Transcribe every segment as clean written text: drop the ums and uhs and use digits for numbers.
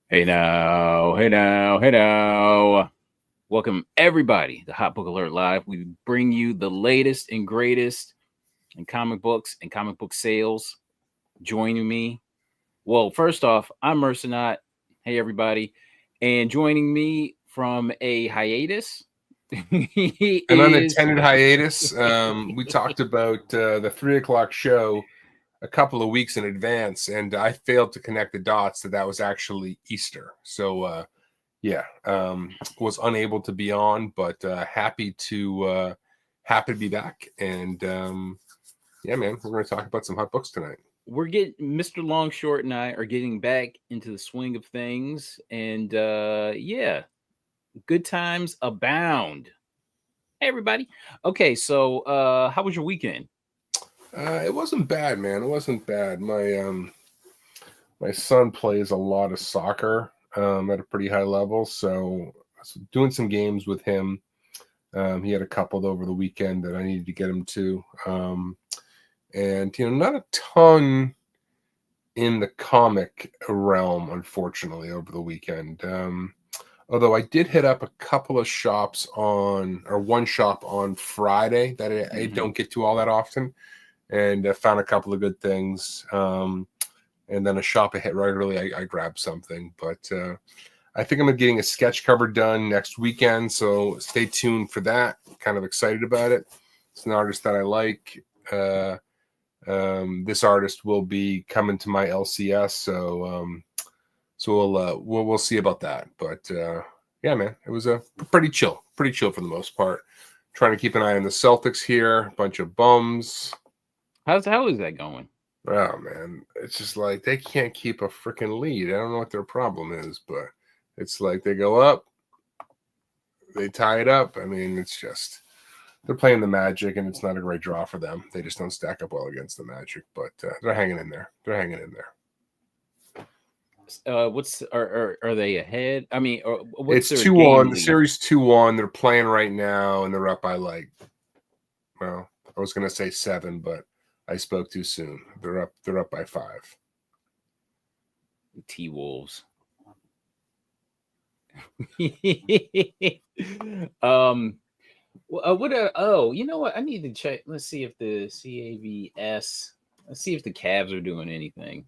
Hey now, hey now, hey now. Welcome everybody to Hot Book Alert Live. We bring you the latest and greatest in comic books and comic book sales. Joining me, well, first off, I'm Mercenot. Hey everybody. And joining me from a hiatus, he An is unintended hiatus. We talked about the 3 o'clock show a couple of weeks in advance, and I failed to connect the dots that was actually Easter. So, was unable to be on, but happy to be back. And yeah, man, we're going to talk about some hot books tonight. we're getting Mr. Longshort and I are getting back into the swing of things, and yeah, good times abound. Hey everybody. Okay, so how was your weekend? It wasn't bad, man. It wasn't bad. My son plays a lot of soccer at a pretty high level, so I was doing some games with him. He had a couple over the weekend that I needed to get him to, and not a ton in the comic realm, unfortunately, over the weekend. Although I did hit up a couple of shops one shop on Friday that I don't get to all that often, and I found a couple of good things. And then a shop I hit right early, I grabbed something. But I think I'm getting a sketch cover done next weekend, so stay tuned for that. Kind of excited about it. It's an artist that I like. This artist will be coming to my LCS, so we'll see about that. But yeah, man, it was a pretty chill for the most part. Trying to keep an eye on the Celtics here. Bunch of bums. How is that going? Oh man, it's just like they can't keep a freaking lead. I don't know what their problem is, but it's like they go up, they tie it up. I mean, it's just they're playing the Magic, and it's not a great draw for them. They just don't stack up well against the Magic, but they're hanging in there. They're hanging in there. What's are they ahead? I mean, what's It's their 2-1. game The lead? series 2-1. They're playing right now, and they're up by well, I was gonna say 7, but I spoke too soon. They're up by 5. T Wolves. What? Oh, you know what? I need to check. Let's see if the CAVS. Let's see if the Cavs are doing anything.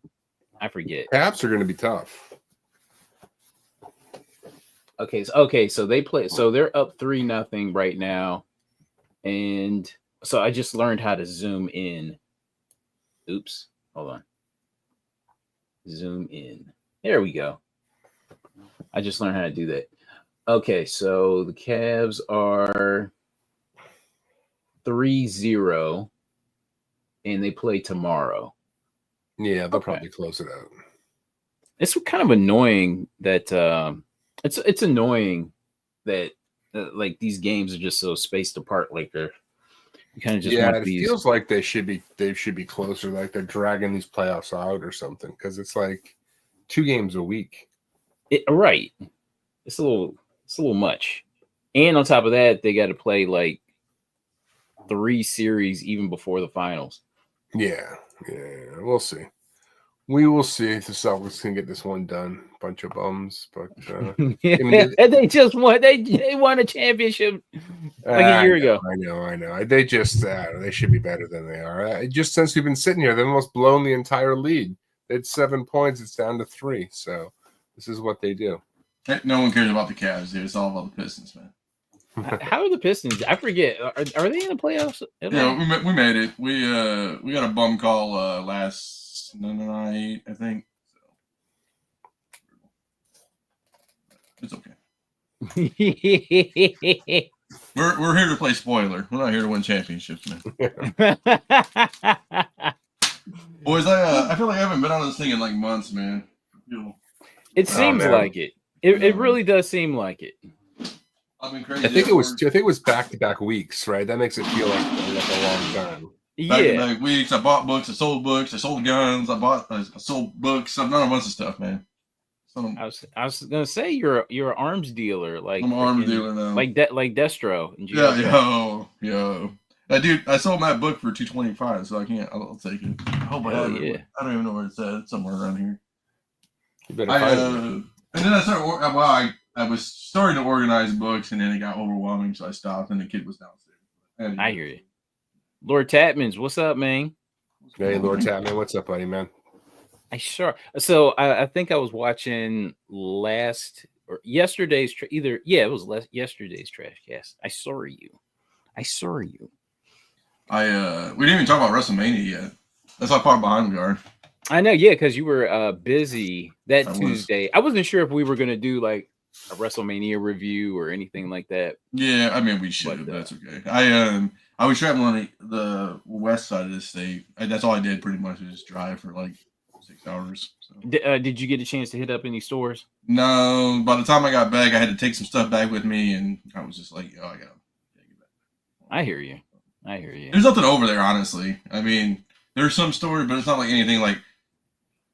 I forget. Caps are gonna be tough. Okay, so they play. So they're up 3-0 right now, and so I just learned how to zoom in. Oops, hold on. Zoom in. There we go. I just learned how to do that. Okay, so the Cavs are 3-0, and they play tomorrow. Yeah, they'll Okay. probably close it out. It's kind of annoying that it's annoying that like these games are just so spaced apart. Like you kind of just want It these. feels like they should be closer. Like they're dragging these playoffs out or something because it's like 2 games a week. Right. It's a little much. And on top of that, they got to play like 3 series even before the finals. Yeah, we'll see. We will see if the Celtics can get this one done. Bunch of bums, but I mean, they just won. They won a championship like a year ago. I know. They just they should be better than they are. Just since we've been sitting here, they've almost blown the entire lead. They had 7 points. It's down to 3. So this is what they do. No one cares about the Cavs, dude. It's all about the Pistons, man. How are the Pistons? I forget. Are they in the playoffs? Yeah, we made it. We got a bum call last night, I think. So it's okay. We're here to play spoiler. We're not here to win championships, man. Boys, I feel like I haven't been on this thing in like months, man. It seems like it. It really does seem like it. I've been crazy. I think it was back-to-back weeks, right? That makes it feel like a long time. Back-to-back weeks. I bought books. I sold guns. I sold books. I've done a bunch of stuff, man. I was gonna say you're an arms dealer, like I'm an arms dealer now, like Destro. Yeah, yo, dude, I sold my book for $225, so I can't. I'll take it. I hope I have it. I don't even know where it's at. It's somewhere around here. You better find it. And then I started. Well, I was starting to organize books, and then it got overwhelming, so I stopped. And the kid was downstairs. I hear you. Lord Tapmans, what's up, man? Hey, Lord Tapman, what's up, buddy, man? So I think I was watching yesterday's yesterday's trash cast. I saw you. We didn't even talk about WrestleMania yet. That's how far behind we are. I know, yeah, because you were busy that Tuesday. I wasn't sure if we were gonna do like a WrestleMania review or anything like that. Yeah, I mean we should. But that's okay. I was traveling on the west side of the state. That's all I did pretty much, was just drive for like 6 hours. So. Did you get a chance to hit up any stores? No. By the time I got back, I had to take some stuff back with me, and I was just like, "Oh, I gotta take it back." I hear you. There's nothing over there, honestly. I mean, there's some stores, but it's not like anything like.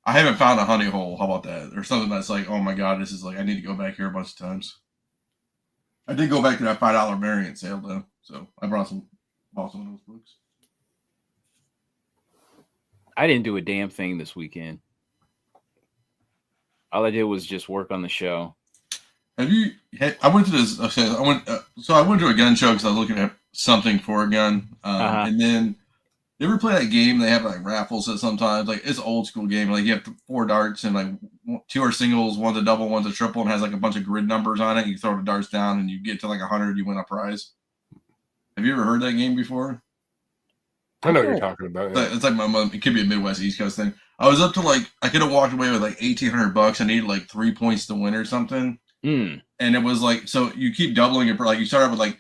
I haven't found a honey hole. How about that? Or something that's like, oh my god, this is like I need to go back here a bunch of times. I did go back to that $5 variant sale though, so I bought some of those books. I didn't do a damn thing this weekend. All I did was just work on the show. I went to this. I went to a gun show because I was looking at something for a gun, and then. You ever play that game? They have like raffles at sometimes. Like it's an old school game. Like you have 4 darts and like 2 are singles, one's a double, one's a triple, and has like a bunch of grid numbers on it. You throw the darts down and you get to like 100, you win a prize. Have you ever heard that game before? I know what you're talking about. Yeah. It's like my mom. It could be a Midwest East Coast thing. I was up to like I could have walked away with like $1,800. I needed like 3 points to win or something. And it was like so you keep doubling it. Like you start out with like.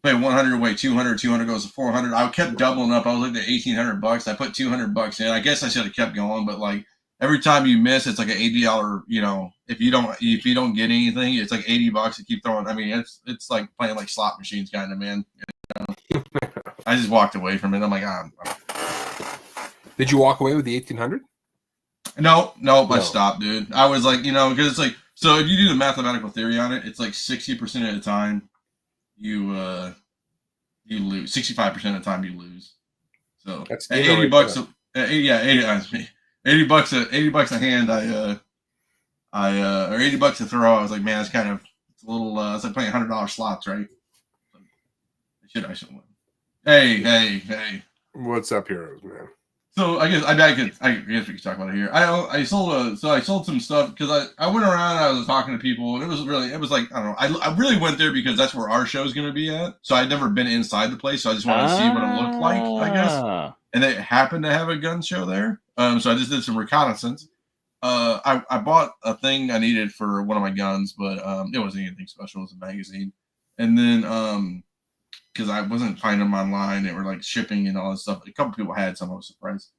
Pay 100, wait 200, 200 goes to 400. I kept doubling up. I was like at $1,800. I put $200 in. I guess I should have kept going, but like every time you miss, it's like an $80. You know, if you don't get anything, it's like $80 to keep throwing. I mean, it's like playing like slot machines, kind of, man. You know? I just walked away from it. I'm like, Did you walk away with the 1,800? No, I stopped, dude. I was like, because it's like so if you do the mathematical theory on it, it's like 60% of the time. You lose 65% of the time you lose. So that's at $80. $80 a hand. Or $80 to throw. I was like, man, it's kind of it's a little. It's like playing $100 slots, right? I should win. Hey. What's up, heroes, man? So I guess we could talk about it here. I sold some stuff because I went around and I was talking to people and it was like I don't know I really went there because that's where our show is going to be at. So I'd never been inside the place, so I just wanted to see what it looked like, I guess. And they happened to have a gun show there, so I just did some reconnaissance. I bought a thing I needed for one of my guns, but it wasn't anything special. It was a magazine, and then because I wasn't finding them online. They were like shipping and all that stuff. A couple people had some. I was surprised.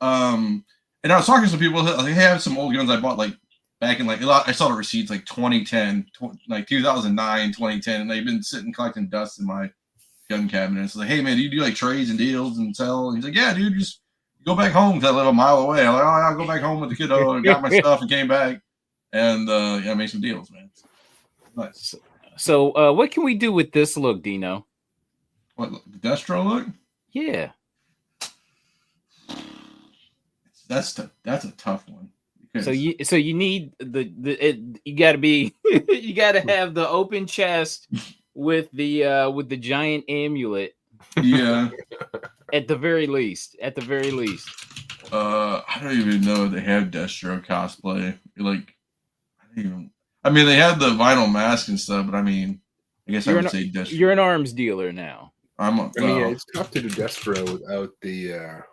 And I was talking to some people. Like, hey, I have some old guns I bought like back in like I saw the receipts like 2010, like 2009, 2010, and they've been sitting collecting dust in my gun cabinet. It's like, hey man, do you do like trades and deals and sell? And he's like, yeah, dude, just go back home because I live a mile away. I'm like, oh, I'll go back home with the kiddo and got my stuff and came back and I made some deals, man. Nice. So what can we do with this look, Dino? What, the Destro look? Yeah. That's a tough one. So you need you got to be you got to have the open chest with the giant amulet. Yeah. At the very least. I don't even know if they have Destro cosplay. Like I mean they have the vinyl mask and stuff, but I mean I guess I would say Destro. You're an arms dealer now. It's tough to do Destro without the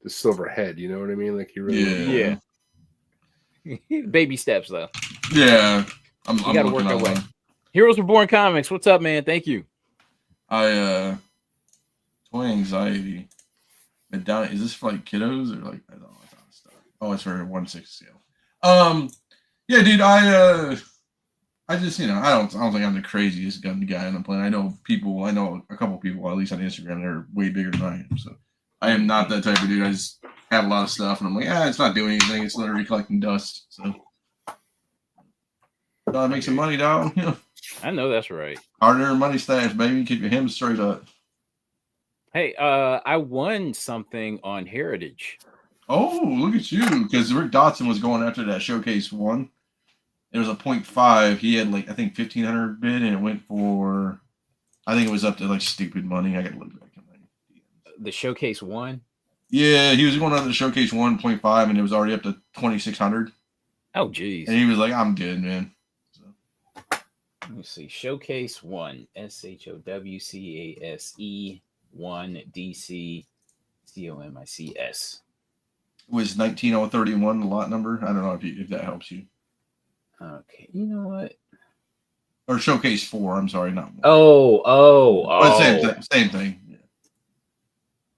silver head, you know what I mean? Like you really baby steps though. Yeah. I'm gotta work our way. Heroes Reborn Comics, what's up, man? Thank you. Toy anxiety. Is this for like kiddos or like I don't know what kind of stuff? Oh, it's for 1/6 scale. Yeah, dude, I just, I don't think I'm the craziest gun guy on the planet. I know a couple people, at least on Instagram, that are way bigger than I am. So I am not that type of dude. I just have a lot of stuff, and I'm like, it's not doing anything. It's literally collecting dust. So gotta make some money, dog. I know that's right. Hard-earned money stash, baby. Keep your hems straight up. Hey, I won something on Heritage. Oh, look at you! Because Rick Dotson was going after that Showcase 1. It was a 0.5. He had like I think 1,500 bid, and it went for I think it was up to like stupid money. I got to look back at my DMs. The Showcase 1? Yeah, he was going on the Showcase 1.5, and it was already up to 2,600. Oh, geez. And he was like, "I'm good, man." So. Let me see. Showcase 1. SHOWCASE 1 DC COMICS. Was 19031 the lot number? I don't know if that helps you. Okay, you know what? Or Showcase 4. I'm sorry, not 1. Oh. But same thing. Yeah.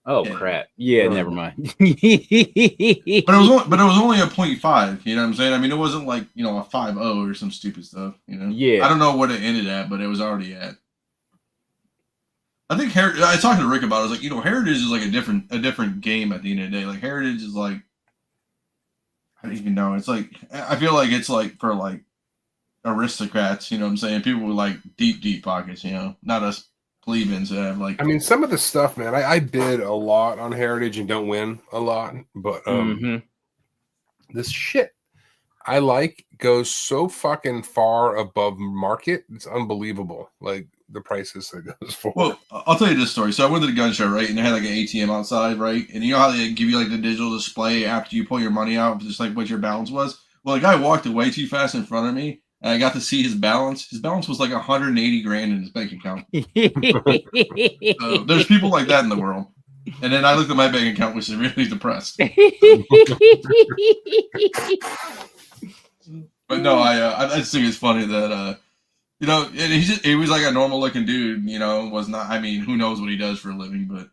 Oh yeah. crap! Yeah, Right. never mind. But it was only a 0.5. You know what I'm saying? I mean, it wasn't like a 5.0 or some stupid stuff. Yeah. I don't know what it ended at, but it was already at. I think I was talking to Rick about it. I was like, Heritage is like a different game at the end of the day. Like Heritage is like, I don't even know. It's like I feel like it's like for like aristocrats. You know what I'm saying? People with like deep pockets. Not us plebeians that have like. I mean, some of the stuff, man. I bid a lot on Heritage and don't win a lot, but this shit I like goes so fucking far above market. It's unbelievable. Like the prices that goes for. Well, I'll tell you this story. So I went to the gun show, right? And they had like an ATM outside, right? And you know how they give you like the digital display after you pull your money out, just like what your balance was? Well, the guy walked way too fast in front of me, and I got to see his balance. His balance was like 180 grand in his bank account. So there's people like that in the world. And then I looked at my bank account, which is really depressed. But no, I just think it's funny that and he was like a normal looking dude, was not. I mean, who knows what he does for a living, but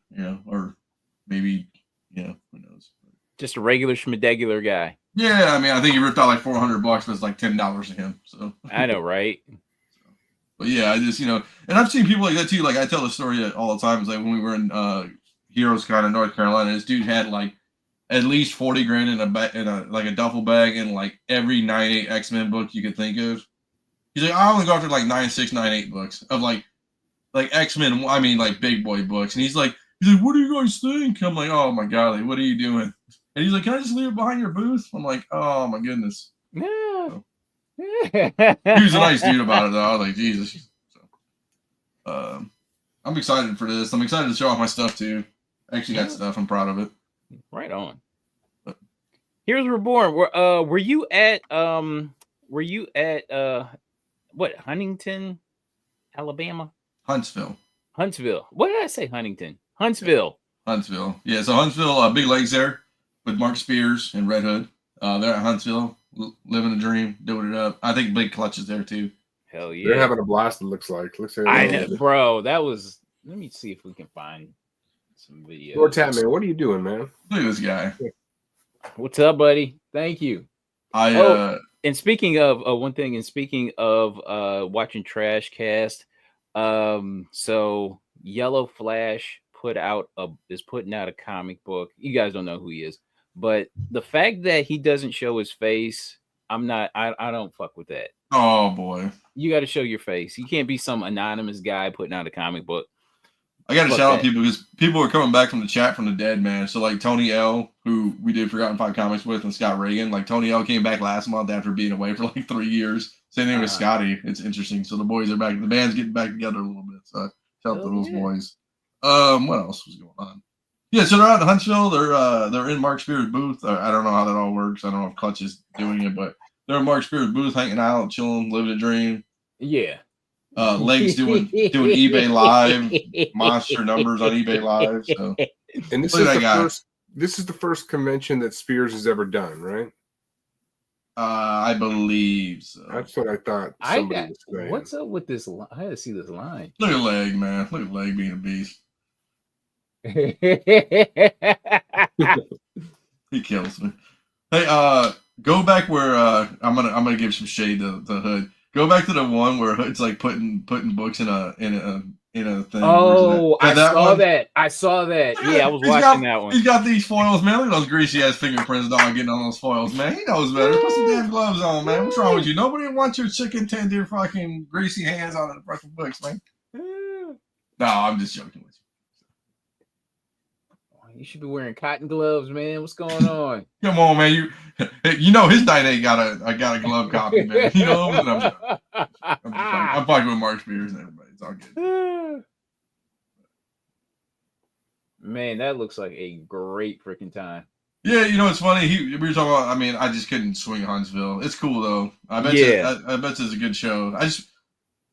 or maybe who knows. Just a regular schmedegular guy. Yeah, I mean, I think he ripped out like $400, but it's like $10 to him. So I know, right? But yeah, I just and I've seen people like that too. Like I tell the story all the time. It's like when we were in Heroes Con in North Carolina, this dude had like at least 40 grand in a duffel bag and like every 9/8 X-Men book you could think of. He's like, I only go after like 9/6, 9/8 books of like X-Men. I mean, like big boy books. And he's like, what do you guys think? I'm like, oh my god, like, what are you doing? And he's like, can I just leave it behind your booth? I'm like, oh my goodness. Yeah. So, he was a nice dude about it though. I was like, Jesus. So, I'm excited for this. I'm excited to show off my stuff too. I actually got stuff. I'm proud of it. Right on. Heroes Reborn. Were you at what, Huntington, Alabama? Huntsville. What did I say? Huntsville. Yeah, so Huntsville, Big Legs there with Mark Spears and Red Hood. They're at Huntsville, living a dream, doing it up. I think Big Clutch is there too. Hell yeah. They're having a blast, it looks like. I know, bro. That was, let me see if we can find some videos. Lord Tat, man, what are you doing, man? Look at this guy. What's up, buddy? Thank you. And speaking of one thing, and speaking of watching Trash Cast, so Yellow Flash is putting out a comic book. You guys don't know who he is, but the fact that he doesn't show his face, I don't fuck with that. Oh boy. You got to show your face. You can't be some anonymous guy putting out a comic book. I got to shout out people because people are coming back from the chat from the dead, man. So like Tony L, who we did Forgotten 5 Comics with, and Scott Reagan. Like Tony L came back last month after being away for like 3 years. Same thing with Scotty. It's interesting. So the boys are back. The band's getting back together a little bit. So shout out to those boys. What else was going on? Yeah, so they're out in Huntsville. They're in Mark Spears' booth. I don't know how that all works. I don't know if Clutch is doing it, but they're in Mark Spears' booth, hanging out, chilling, living a dream. Yeah. Legs doing eBay Live, monster numbers on eBay Live. So. And this is the first convention that Spears has ever done, right? I believe so. That's what I thought. Was saying. What's up with this? I had to see this line. Look at Leg, man. Look at Leg being a beast. He kills me. Hey, go back where I'm gonna give some shade to Hood. Go back to the one where Hood's like putting books in a thing. Oh, I saw that. Yeah, I was watching that one. He's got these foils, man. Look at those greasy ass fingerprints, dog, getting on those foils, man. He knows better. Put some damn gloves on, man. What's wrong with you? Nobody wants your chicken tender fucking greasy hands on the fucking books, man. No, I'm just joking with You should be wearing cotton gloves, man. What's going on? Come on, man. You know his night ain't got a glove copy, man. You know, I'm fucking with Mark Spears and everybody. It's all good. Man, that looks like a great freaking time. Yeah, you know it's funny. We were talking about. I mean, I just couldn't swing Huntsville. It's cool though. I bet it's a good show.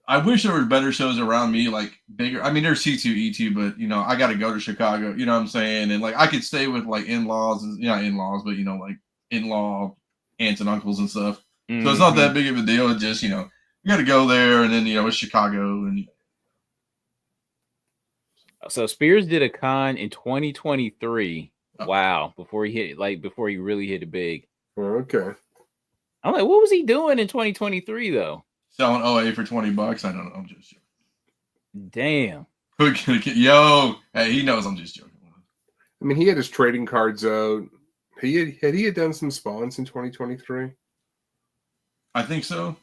I wish there were better shows around me, like bigger. I mean, there's C2E2, but you know, I got to go to Chicago. You know what I'm saying? And like, I could stay with like in-laws, and not in-laws, but you know, like in-law aunts and uncles and stuff. So it's not that big of a deal. It's just, you know, you got to go there, and then you know, it's Chicago. And so Spears did a con in 2023. Wow, before he really hit it big. Okay. I'm like, what was he doing in 2023 though? Selling OA for $20. I don't know. I'm just joking. Damn. Yo, hey, he knows I'm just joking. I mean, he had his trading cards out. He had done some spawns in 2023. I think so.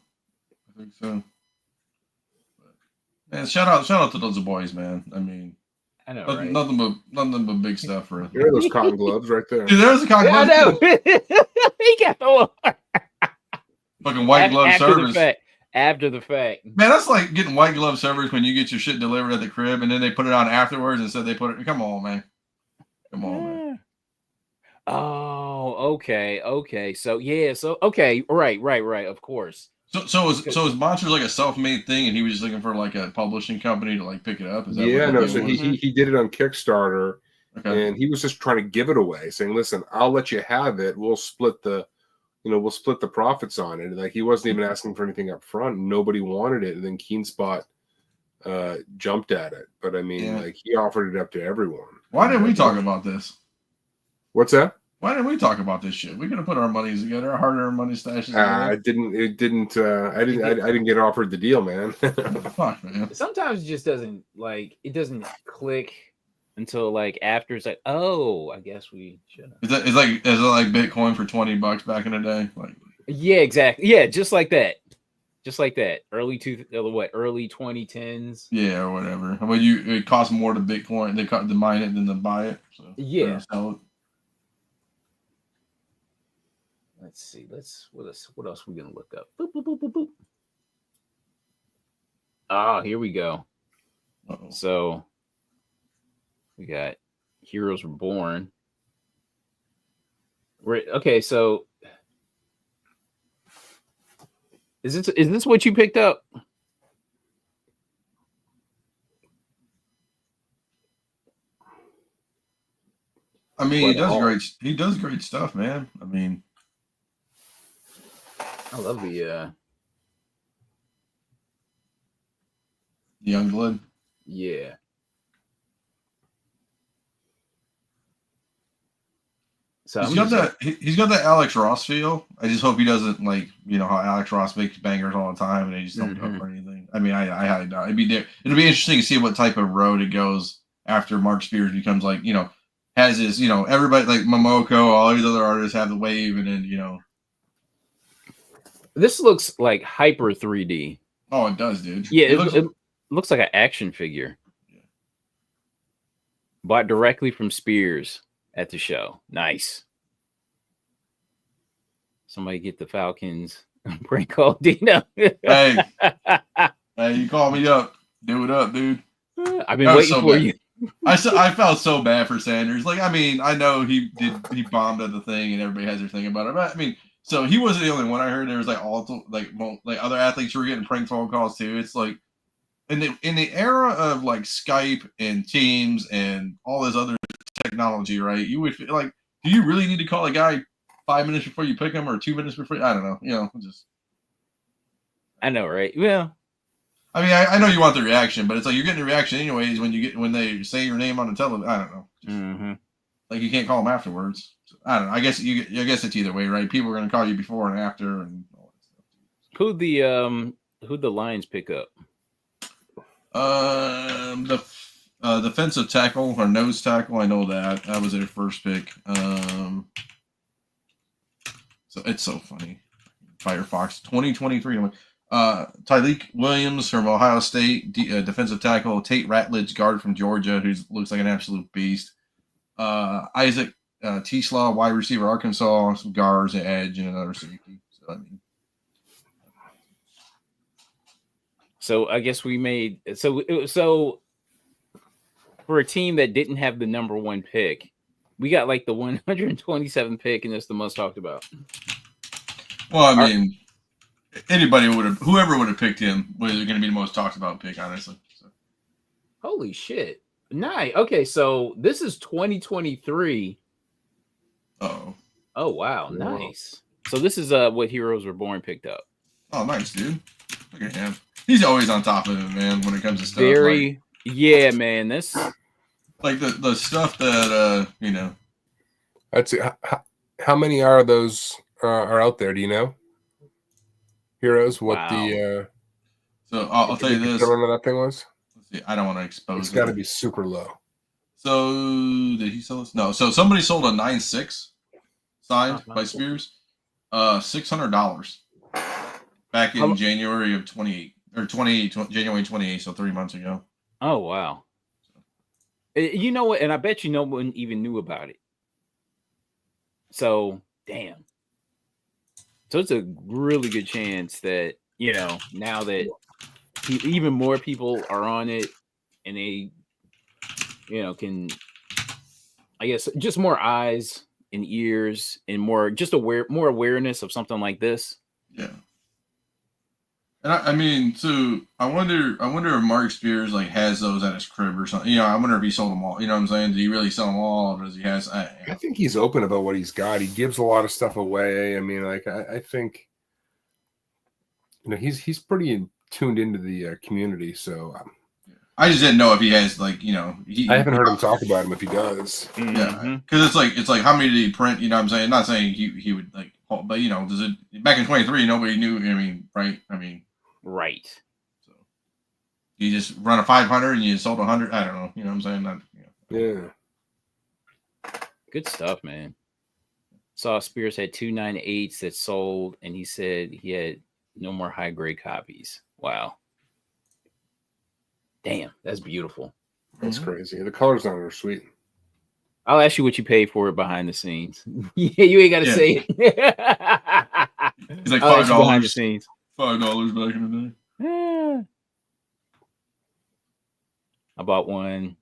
Man, shout out to those boys, man. I mean, I know, right? Nothing but big stuff for us. There are those cotton gloves right there. Dude, there's a cotton glove. I know. He got the one. Fucking white glove service. After the fact. Man, that's like getting white glove service when you get your shit delivered at the crib and then they put it on afterwards and said they put it. Come on, man. Oh, okay. So yeah, okay, right. Of course. So his Monster's like a self-made thing, and he was just looking for like a publishing company to like pick it up. Is that So he did it on Kickstarter, and he was just trying to give it away, saying, "Listen, I'll let you have it. We'll split the profits on it." Like he wasn't even asking for anything up front. Nobody wanted it, and then KeenSpot jumped at it. But I mean, like he offered it up to everyone. Why didn't we talk about this? What's that? Why didn't we talk about this shit? We could have put our monies together, our hard-earned money stashes. I didn't get offered the deal, man. Fuck, man. Sometimes it just doesn't click until like after. It's like, oh, I guess we should. Is it like Bitcoin for $20 back in the day? Like, yeah, exactly. Yeah, just like that. Early 2010s. Yeah, or whatever. Well, it costs more to Bitcoin to mine it than to buy it. So yeah. Let's see. What else we gonna look up? Boop, boop, boop, boop, boop. Ah, here we go. Uh-oh. So we got Heroes Reborn. Okay, so is this what you picked up? I mean, he does great stuff, man. I mean, I love the young blood. Yeah. So he's got that Alex Ross feel. I just hope he doesn't like, you know, how Alex Ross makes bangers all the time and they just don't go for anything. I mean, I highly doubt it'll be interesting to see what type of road it goes after Mark Spears becomes like, you know, has his, you know, everybody like Momoko, all these other artists have the wave, and then, you know, this looks like hyper 3D. Oh, it does, dude. Yeah, it looks like an action figure. Yeah. Bought directly from Spears at the show. Nice. Somebody get the Falcons prank call Dino. Hey, you call me up. Do it up, dude. I've been waiting for you. I felt so bad for Sanders. Like, I mean, I know he bombed at the thing, and everybody has their thing about it. But I mean, so he wasn't the only one. I heard there was like other athletes who were getting prank phone calls too. It's like in the era of like Skype and Teams and all this other technology, right? You would feel like, do you really need to call a guy 5 minutes before you pick him or 2 minutes before? I don't know. You know, just. I know, right? Well. I mean, I know you want the reaction, but it's like you're getting a reaction anyways when they say your name on the television. I don't know. Just, like you can't call them afterwards. So, I don't know. I guess it's either way, right? People are going to call you before and after, and all that stuff. Who'd the Lions pick up? The defensive tackle or nose tackle. I know that was their first pick. So it's so funny. Firefox 2023. I'm like, Tyleek Williams from Ohio State, defensive tackle. Tate Ratledge, guard from Georgia, who looks like an absolute beast. Isaac T-Slaw, wide receiver, Arkansas, some guards, an edge, and another safety. So I mean, So I guess we made so for a team that didn't have the number 1 pick, we got like the 127th pick, and that's the most talked about. well, I mean, whoever would have picked him was going to be the most talked about pick, honestly. So. Holy shit! Nice. Okay, so this is 2023. Oh. Oh wow, nice. So this is what Heroes Were Born picked up. Oh, nice, dude. Look at him. He's always on top of it, man, when it comes to stuff. Yeah, man. This like the stuff that you know. That's it. How many are those are out there? Do you know? Heroes, what the so I'll tell you this. The run of that thing was. Let's see. I don't want to expose. It's got to be super low. So did he sell this? No. So somebody sold a 9.6 signed by Spears, $600 back in January of 28 or January 28. So 3 months ago. Oh wow. You know what? And I bet no one even knew about it. So damn. So it's a really good chance that now that even more people are on it, and they can, I guess, just more eyes and ears and more awareness of something like this. Yeah. And I mean, so I wonder if Mark Spears like has those at his crib or something. I wonder if he sold them all. You know what I'm saying? Did he really sell them all, or does he has? I think he's open about what he's got. He gives a lot of stuff away. I mean, like I think he's pretty tuned into the community. So I just didn't know if he has I haven't heard him talk about him if he does. Yeah, because it's like how many did he print? You know what I'm saying? Not saying he would like, but does it back in 23? Nobody knew. I mean, right? I mean. Right. So you just run a 500 and you sold 100. I don't know. You know what I'm saying? Yeah. Good stuff, man. Saw Spears had 298s that sold, and he said he had no more high grade copies. Wow. Damn, that's beautiful. That's crazy. The colors on it are sweet. I'll ask you what you paid for it behind the scenes. Yeah, you ain't got to say it. It's like $5 behind the scenes. $5 back in the day. Yeah. I bought one,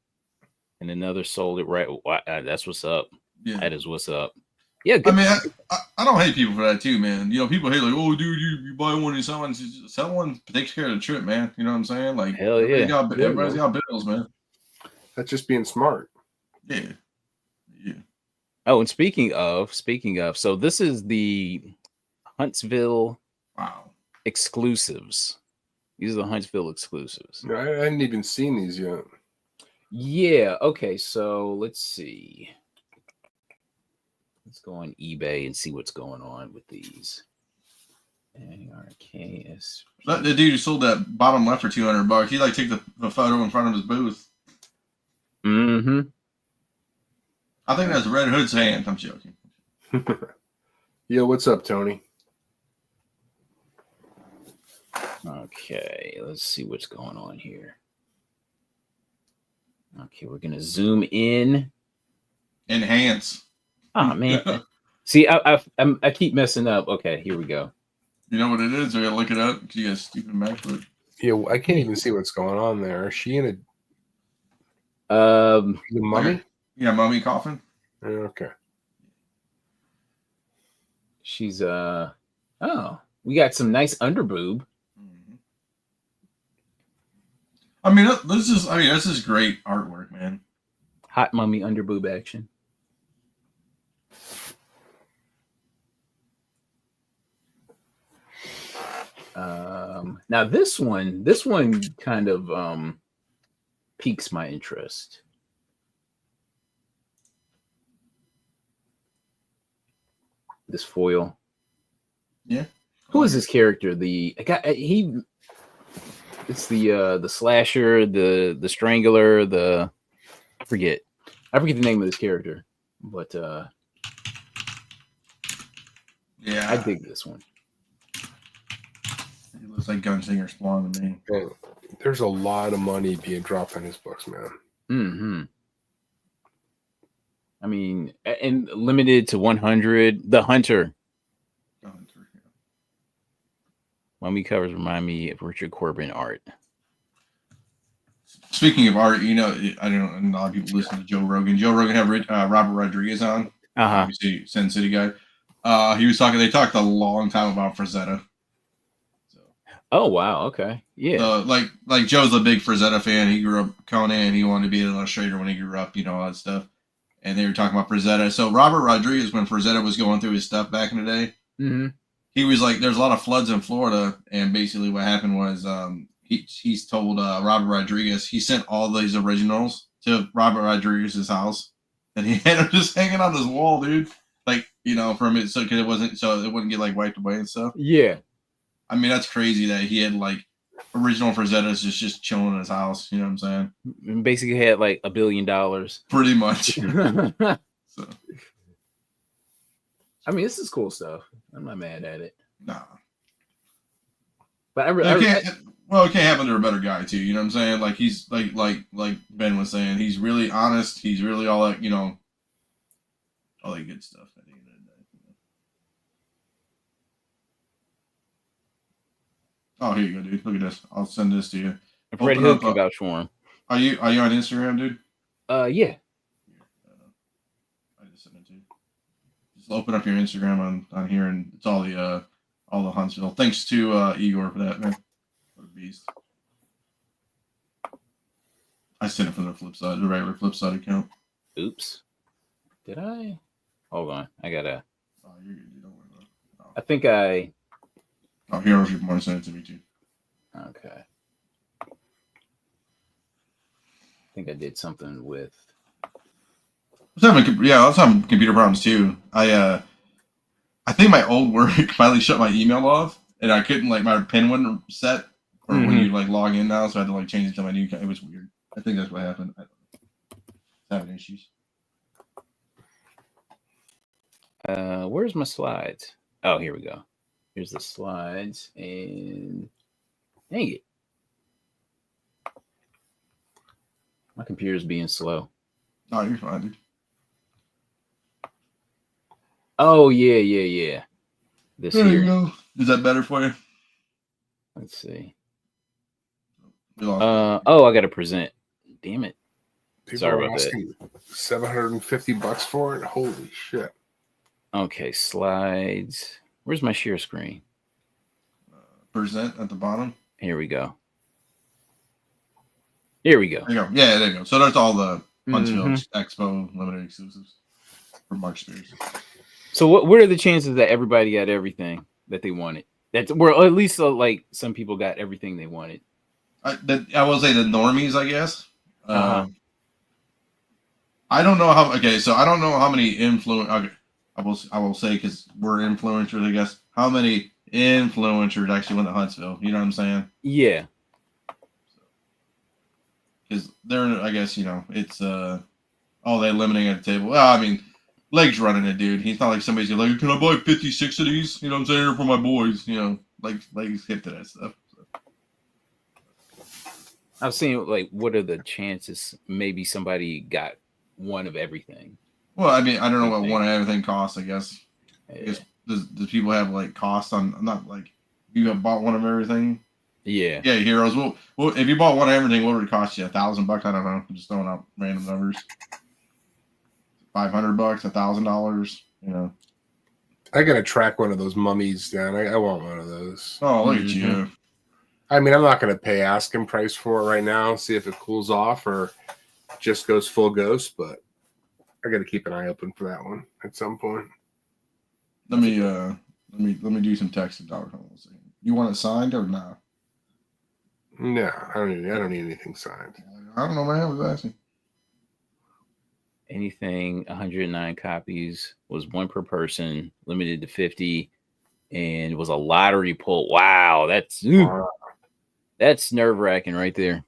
and another sold it right. That's what's up. Yeah. That is what's up. Yeah. Good. I mean, I don't hate people for that too, man. People hate like, oh, dude, you buy one and someone takes care of the trip, man. You know what I'm saying? Like, hell yeah. Everybody's got bills, man. That's just being smart. Yeah. Yeah. Oh, and speaking of, so this is the Huntsville. Wow. Exclusives. These are the Huntsville exclusives. I hadn't even seen these yet. Yeah. Okay. So let's see. Let's go on eBay and see what's going on with these. ARKS. The dude who sold that bottom left for $200, he took the photo in front of his booth. Mm-hmm. I think that's Red Hood's hand. I'm joking. Yo, what's up, Tony? Okay, let's see what's going on here. Okay, we're gonna zoom in. Enhance. Oh man, see, I keep messing up. Okay, here we go. You know what it is? I gotta look it up because you got a stupid MacBook. Yeah, I can't even see what's going on there. Is she in a the mummy? Yeah, mummy coffin. Okay. She's we got some nice underboob. I mean, this is great artwork, man. Hot mummy underboob action. Now this one kind of piques my interest. This foil. Yeah. Who is this character? It's the slasher, the strangler, I forget the name of this character, but yeah, I dig this one. It looks like Gunslinger Spawn to me. Man, there's a lot of money being dropped on his books, man. Mm-hmm. I mean, and limited to 100. The Hunter. Mummy covers remind me of Richard Corbin art. Speaking of art, you know, I don't know, a lot of people listen to Joe Rogan. Joe Rogan had Robert Rodriguez on, obviously Sin City guy. He was talking. They talked a long time about Frazetta. So. Oh wow, okay, yeah. Like Joe's a big Frazetta fan. He grew up Conan. He wanted to be an illustrator when he grew up. You know, all that stuff. And they were talking about Frazetta. So Robert Rodriguez, when Frazetta was going through his stuff back in the day, he was like, "There's a lot of floods in Florida," and basically what happened was, he's told Robert Rodriguez, he sent all these originals to Robert Rodriguez's house, and he had them just hanging on his wall, dude. Like, you know, from it, so because it wouldn't get like wiped away and stuff. Yeah, I mean, that's crazy that he had like original Frazettas just chilling in his house. You know what I'm saying? Basically had like $1 billion. Pretty much. So. I mean, this is cool stuff. I'm not mad at it. Nah. But it can't happen to a better guy too. You know what I'm saying? Like he's like Ben was saying, he's really honest. He's really all that, you know, all that good stuff. At the end of the day. Oh, here you go, dude. Look at this. I'll send this to you. Fred Hill can vouch for him. Are you on Instagram, dude? Yeah. I just sent it to you. Just open up your Instagram on here, and it's all the Huntsville. Thanks to Igor for that, man. What a beast. I sent it from the regular flip side account. Oops. Did I? Hold on. I gotta. Oh, you're good. You don't worry about it. Oh. I think I. Oh, here, if you want to send it to me too. Okay. I think I did something with. I was having computer problems too. I think my old work finally shut my email off, and I couldn't, like, my pin wasn't set, or when you like log in now, so I had to like change it to my new. It was weird. I think that's what happened. I don't know. Having issues. Where's my slides? Oh, here we go. Here's the slides, and dang it, my computer's being slow. Oh, you're fine, dude. Oh yeah. This there here. You go. Is that better for you? Let's see. Oh, I gotta present. Damn it. People Sorry are about asking $750 for it. Holy shit. Okay, slides. Where's my share screen? Present at the bottom. Here we go. Here we go. There you go. Yeah, there you go. So that's all the Huntsville Expo limited exclusives for March Spears. So what are the chances that everybody got everything that they wanted? Or at least like some people got everything they wanted. I will say the normies, I guess. I don't know how. Okay, so I don't know how many okay, I will say, because we're influencers, I guess. How many influencers actually went to Huntsville? You know what I'm saying? Yeah. Because they're, I guess, you know, it's they limiting at the table. Well, I mean, Leg's running it, dude. He's not like somebody's like, can I buy 56 of these? You know what I'm saying? For my boys, you know, Leg's hip to that stuff. So. I've seen, like, what are the chances maybe somebody got one of everything? Well, I mean, I don't know what one of everything costs, I guess. Yeah. I guess does people have, like, costs on, not like, you have bought one of everything? Yeah. Yeah, heroes. Well, if you bought one of everything, what would it cost you? $1,000? I don't know. I'm just throwing out random numbers. $500, $1,000. You know. I gotta track one of those mummies down. I want one of those. Oh, look at you. I mean, I'm not gonna pay asking price for it right now. See if it cools off or just goes full ghost. But I gotta keep an eye open for that one at some point. Let me do some texting. Hold on a second. You want it signed or not? No, I don't need anything signed. I don't know, man. I was asking. Anything 109 copies was one per person, limited to 50, and it was a lottery pull. Wow, that's nerve-wracking right there.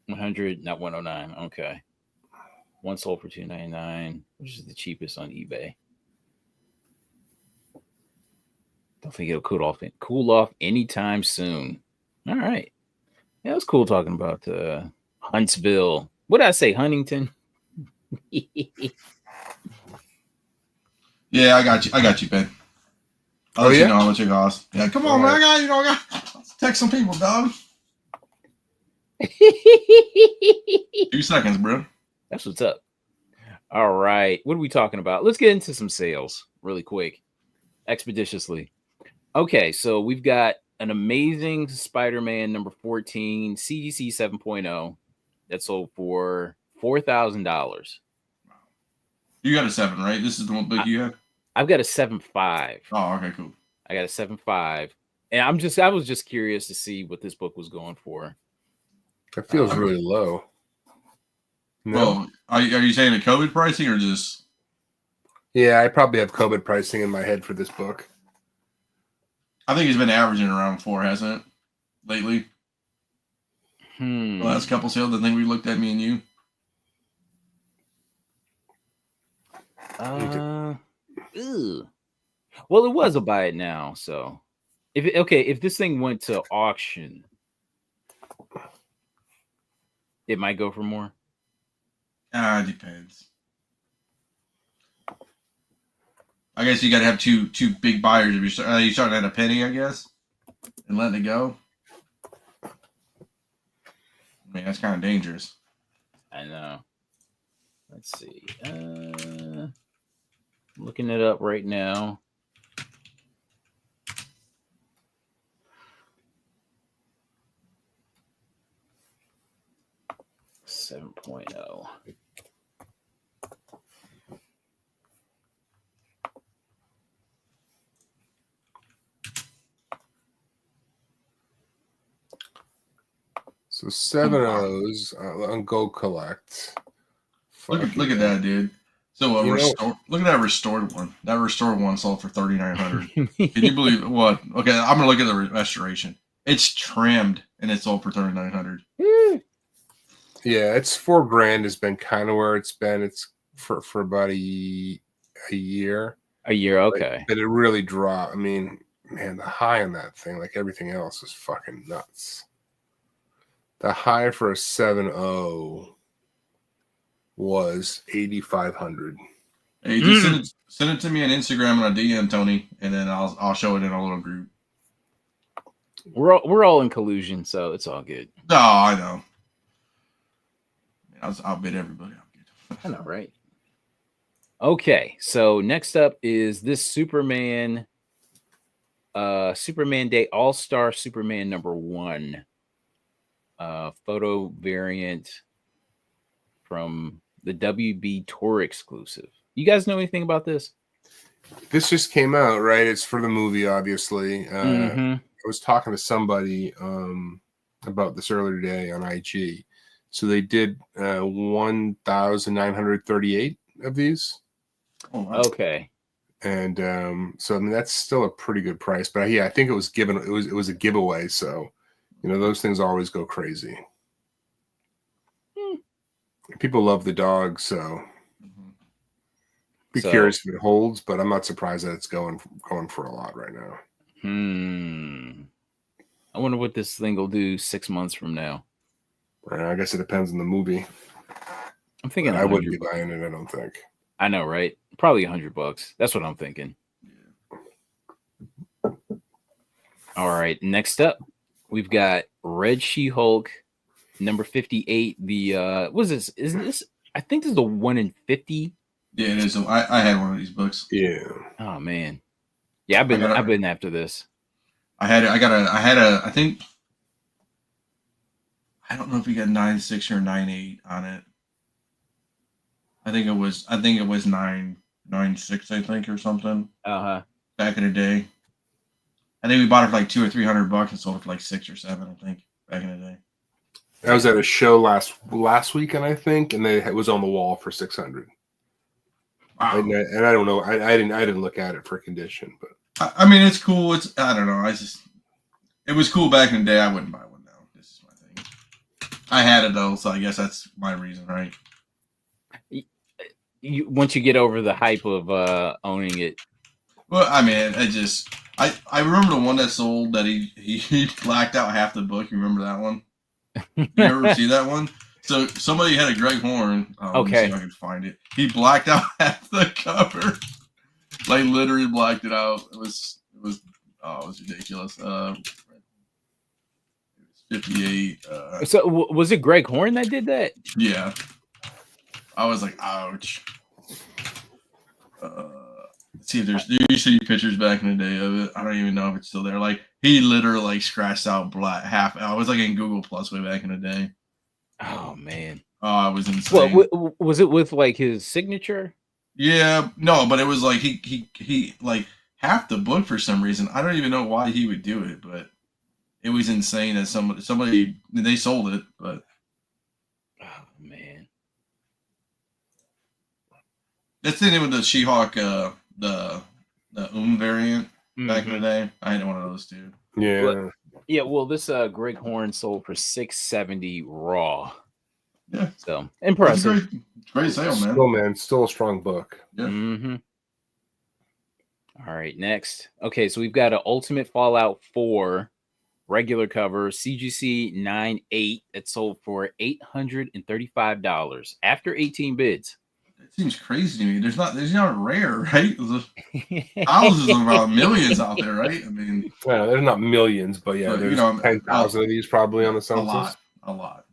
100, not 109. Okay. One sold for $299, which is the cheapest on eBay. Don't think it'll cool off anytime soon. All right. Yeah, it was cool talking about Huntsville. What did I say? Huntington? Yeah, I got you. I got you, Ben. I'll let you know how much it costs. Yeah, come on, man. I got text some people, dog. 2 seconds, bro. That's what's up. All right. What are we talking about? Let's get into some sales really quick, expeditiously. Okay, so we've got an amazing Spider-Man number 14 CGC 7.0 that sold for $4,000. You got a 7, right? This is the one book you have? I've got a 7.5. Oh, okay, cool. I got a 7.5. And I was just curious to see what this book was going for. That feels really low. No? Well, are you saying the COVID pricing or just? Yeah, I probably have COVID pricing in my head for this book. I think it's been averaging around 4, hasn't it? Lately. The last couple sales, I think we looked at, me and you. Well, it was a buy it now, so if this thing went to auction, it might go for more. It depends. I guess you got to have two big buyers. If you're starting at a penny, I guess, and letting it go. I mean, that's kind of dangerous. I know. Let's see. Looking it up right now. Seven point oh. So 7 O's on Go Collect. Look at that, dude. So look at that restored one. That restored one sold for $3,900. Can you believe it? What? Okay, I'm gonna look at the restoration. It's trimmed and it sold for $3,900. Yeah, it's $4,000 has been kind of where it's been. It's for about a year. A year, okay. But it really dropped. I mean, man, the high on that thing, like everything else, is fucking nuts. The high for a 7.0 was 8,500. Hey, just send it to me on Instagram and a DM, Tony, and then I'll show it in a little group. We're all in collusion, so it's all good. No, I know. I'll bid everybody. I know, right? Okay, so next up is this Superman Day All-Star Superman number 1. Photo variant from the WB Tour exclusive. You guys know anything about this? This just came out, right? It's for the movie, obviously. I was talking to somebody about this earlier today on IG. So they did 1,938 of these. Oh, wow. Okay. And so I mean that's still a pretty good price. But yeah, I think it was a giveaway. So those things always go crazy. People love the dog, so be curious if it holds. But I'm not surprised that it's going for a lot right now. I wonder what this thing will do 6 months from now. I guess it depends on the movie. I'm thinking I wouldn't be buying it. I don't think. I know, right? Probably $100. That's what I'm thinking. Yeah. All right. Next up, we've got Red She-Hulk, number 58. The what is this? Isn't this? I think this is the 1 in 50. Yeah, it is. I had one of these books. Yeah. Oh man. Yeah, I've been after this. I think. I don't know if we got 9.6 or 9.8 on it. I think it was 9.6, I think, or something. Back in the day. I think we bought it for like $200 or $300 and sold it for like 6 or 7, I think, back in the day. I was at a show last weekend, I think, and it was on the wall for $600. Wow. And I don't know. I didn't look at it for condition, but I mean, it's cool. I don't know. It was cool back in the day. I wouldn't buy one now. This is my thing. I had it though, so I guess that's my reason, right? Once you get over the hype of owning it. Well, I mean, I remember the one that sold that he blacked out half the book. You remember that one? You ever see that one? So somebody had a Greg Horn. Let me see Okay. if I can find it. He blacked out half the cover. Like literally blacked it out. It was ridiculous. It was 58. So was it Greg Horn that did that? Yeah. I was like, ouch. Let's see if there's. You see pictures back in the day of it. I don't even know if it's still there. Like he literally like scratched out black half. I was like in Google Plus way back in the day. Oh man. Oh, it was insane. Well, was it with like his signature? Yeah, no, but it was like he like half the book for some reason. I don't even know why he would do it, but it was insane that somebody they sold it, but Oh man. that's the name of the She-Hulk the variant back in the day. I had one of those too. Yeah. Well, yeah, well, this Greg Horn sold for $670 raw. Yeah. So impressive. Great sale, man. Still a strong book. Yeah. Mm-hmm. All right, next. Okay, so we've got an Ultimate Fallout 4 regular cover, CGC 9.8 that sold for $835 after 18 bids. It seems crazy to me. There's not rare, right? There's thousands of millions out there, right? I mean, yeah, there's not millions, but yeah, there's 10,000 of these probably on the census. A lot.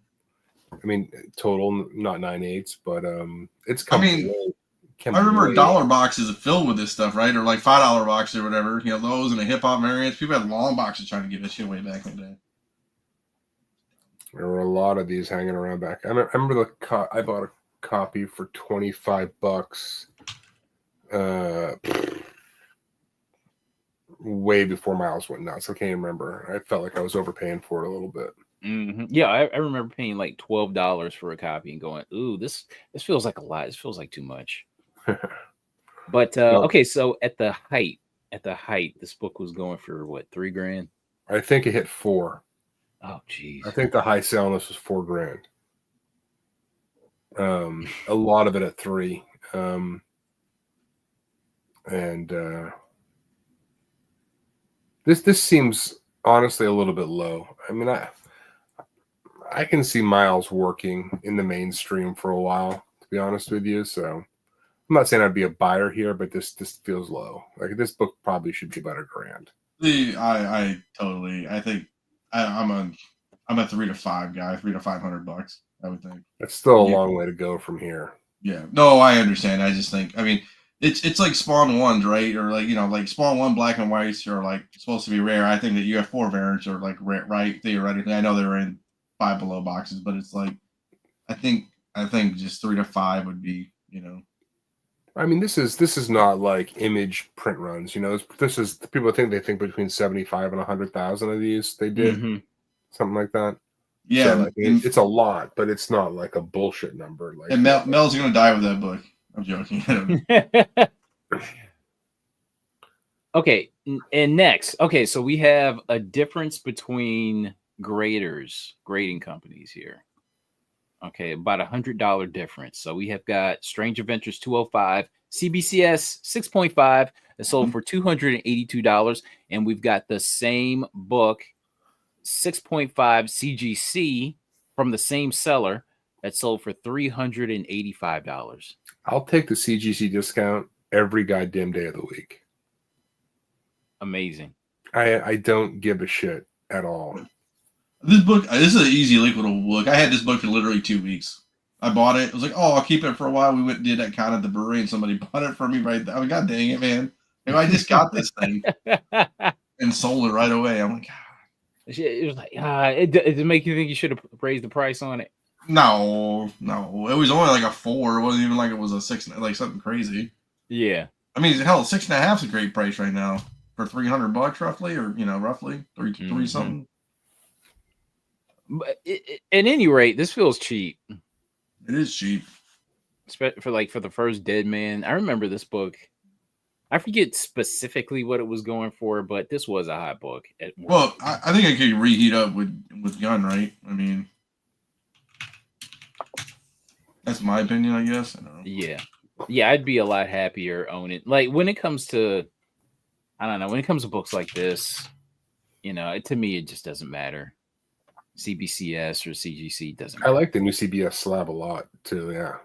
I mean, total, not 9.8s, but it's coming. I remember dollar boxes filled with this stuff, right? Or like $5 boxes or whatever. You know, those and the hip hop variants. People had long boxes trying to give this shit away back in the day. There were a lot of these hanging around back. I remember I bought a copy for $25. Way before Miles went nuts. I can't even remember. I felt like I was overpaying for it a little bit. Mm-hmm. Yeah, I remember paying like $12 for a copy and going, "Ooh, this feels like a lot. This feels like too much." But okay, so at the height, this book was going for what, $3,000? I think it hit 4. Oh, geez. I think the high sale on this was $4,000. A lot of it at 3. This seems honestly a little bit low. I mean, I can see Miles working in the mainstream for a while, to be honest with you. So I'm not saying I'd be a buyer here, but this feels low. Like this book probably should be about $1,000. I totally. I think I'm a $3 to $5 guy. $300 to $500. I would think that's still a long way to go from here. Yeah. No, I understand. I just think. I mean, it's like Spawn ones, right? Or like like Spawn 1 black and whites are like supposed to be rare. I think that UF4 variants are like rare, right? Theoretically, I know they were in Five Below boxes, but it's like I think just 3 to 5 would be, I mean, this is not like image print runs. This is people think between 75 and 100,000 of these they did, something like that. Yeah, so, it's a lot, but it's not like a bullshit number. Like, and Mel's gonna die with that book. I'm joking. Okay, and next, okay, so we have a difference between grading companies here. Okay, about $100 difference. So we have got Strange Adventures 205, CBCS 6.5 that sold for $282, and we've got the same book 6.5 CGC from the same seller that sold for $385. I'll take the CGC discount every goddamn day of the week. Amazing. I don't give a shit at all. This is an easy liquid book. I had this book for literally 2 weeks. I bought it. I was like, oh, I'll keep it for a while. We went and did that count at the brewery, and somebody bought it for me right there. I mean, God dang it, man. I just got this thing and sold it right away. I'm like, it was like, it make you think you should have raised the price on it? No. It was only like a 4. It wasn't even like it was a 6, like something crazy. Yeah. I mean, hell, 6.5 is a great price right now for $300 roughly, or roughly three something. But at any rate, this feels cheap. It is cheap. For the first Dead Man. I remember this book. I forget specifically what it was going for, but this was a hot book. Well, I think I could reheat up with Gun, right? I mean, that's my opinion, I guess. I don't know. Yeah, I'd be a lot happier owning it. Like when it comes to, I don't know, when it comes to books like this, to me it just doesn't matter. CBCS or CGC, doesn't I matter. like the new CBS slab a lot too. Yeah.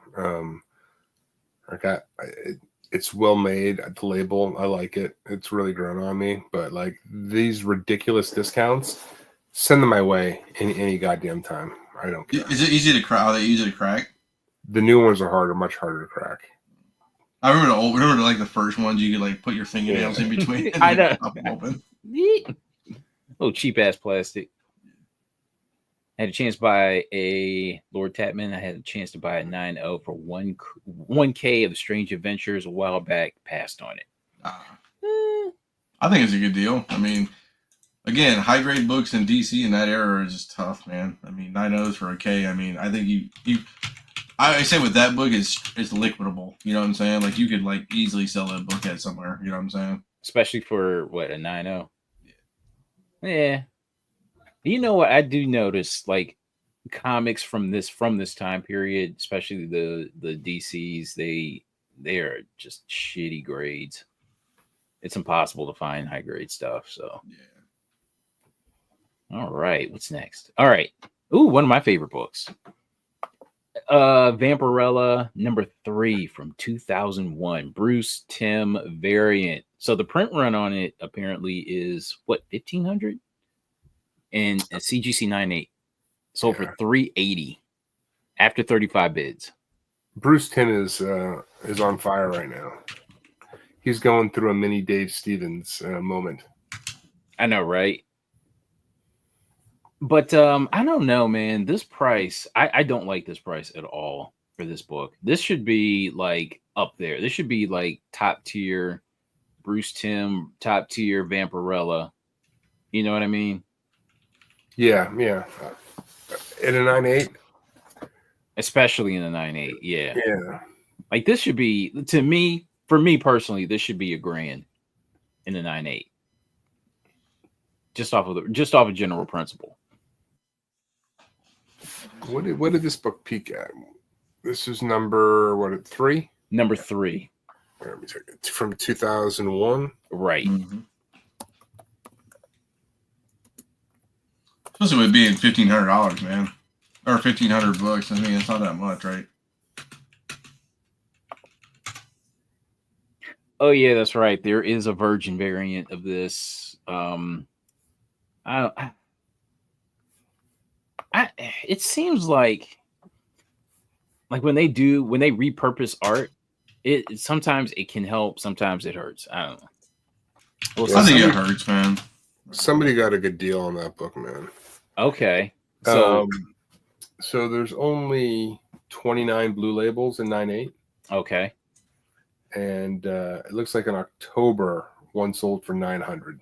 It's well made. The label, I like it. It's really grown on me. But like these ridiculous discounts, send them my way any goddamn time. I don't care. Is it easy to crack? Are they easy to crack? The new ones are harder, much harder to crack. I remember like the first ones you could like put your fingernails in between and I know. pop them open. Little cheap ass plastic. I had a chance to buy a Lord Tapman. I had a chance to buy a 9.0 for 1K of the Strange Adventures a while back. Passed on it. I think it's a good deal. I mean, again, high grade books in DC in that era are just tough, man. I mean, 9.0s for a K. I mean, I think I say with that book, it's liquidable. You know what I'm saying? Like you could like easily sell that book at somewhere. You know what I'm saying? Especially for what, a 9.0? Yeah. You know what? I do notice like comics from this time period, especially the DCs, they are just shitty grades. It's impossible to find high grade stuff. So Yeah. All right, what's next? All right. Ooh, one of my favorite books. Vampirella #3 from 2001, Bruce Timm variant. So the print run on it apparently is what, 1,500, and a CGC 9.8 sold for $380 after 35 bids. Bruce Timm is on fire right now. He's going through a mini Dave Stevens moment. I know, right? But I don't know, man. This price, I don't like this price at all for this book. This should be like up there. This should be like top tier Bruce Timm, top tier Vampirella. You know what I mean? Yeah. In a 9.8? Especially in the 9.8. Yeah. Yeah. Like this should be, to me, for me personally, this should be $1,000 in the 9.8. Just off of general principle. What did this book peak at? This is number 3? Number 3. Let me check it. It's from 2001. Right. Mm-hmm. Especially with being $1,500, man, or $1,500. I mean, it's not that much, right? Oh yeah, that's right. There is a virgin variant of this. It seems like when they repurpose art, it sometimes it can help, sometimes it hurts. I don't know. Well, I think it hurts, man. Somebody got a good deal on that book, man. Okay. So there's only 29 blue labels in 9.8. Okay. And it looks like in October, one sold for 900.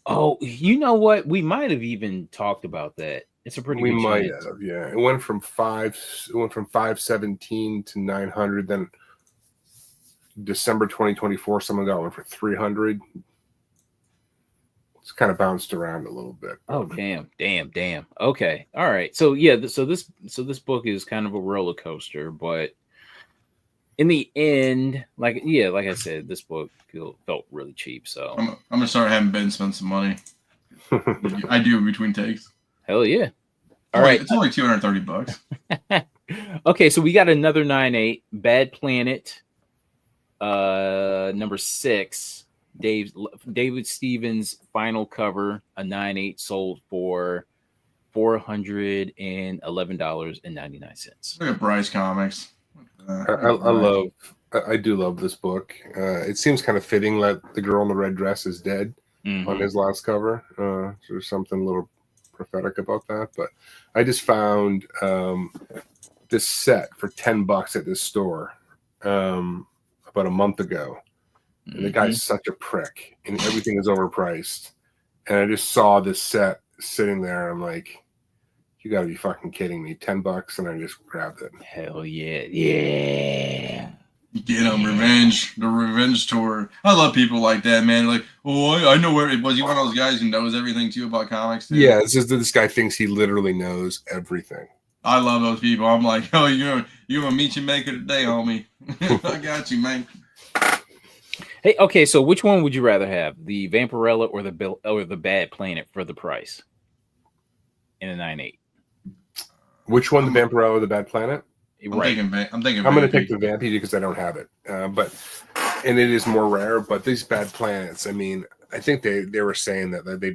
Oh, you know what? We might have even talked about that. It's a pretty good chance. Have, yeah. It went from 517 to 900. Then December 2024, someone got one for 300. It's kind of bounced around a little bit. Oh, damn. Okay. All right. So yeah, so this book is kind of a roller coaster, but in the end, like I said, this book felt really cheap. So I'm gonna start having Ben spend some money. I do between takes. Hell yeah! All right, it's only $230. Okay, so we got another 9.8, Bad Planet, number 6. David Stevens final cover, a 9.8, sold for $411.99. Look at Bryce Comics. I do love this book. It seems kind of fitting that the girl in the red dress is dead on his last cover. So there's something a little prophetic about that. But I just found this set for $10 at this store about a month ago. And the guy's such a prick, and everything is overpriced. And I just saw this set sitting there. I'm like, you got to be fucking kidding me. $10, and I just grabbed it. Hell yeah. Yeah. Get him, revenge. The revenge tour. I love people like that, man. Like, oh, I know where it was. You one of those guys who knows everything too about comics, too? Yeah, it's just that this guy thinks he literally knows everything. I love those people. I'm like, oh, you're a meet you maker today, homie. I got you, man. Hey, okay, so which one would you rather have, the Vampirella or the Bad Planet for the price? and a 9.8. Which one, the Vampirella or the Bad Planet? I'm thinking. I'm going to take the Vampy because I don't have it, and it is more rare. But these Bad Planets, I mean, I think they were saying that they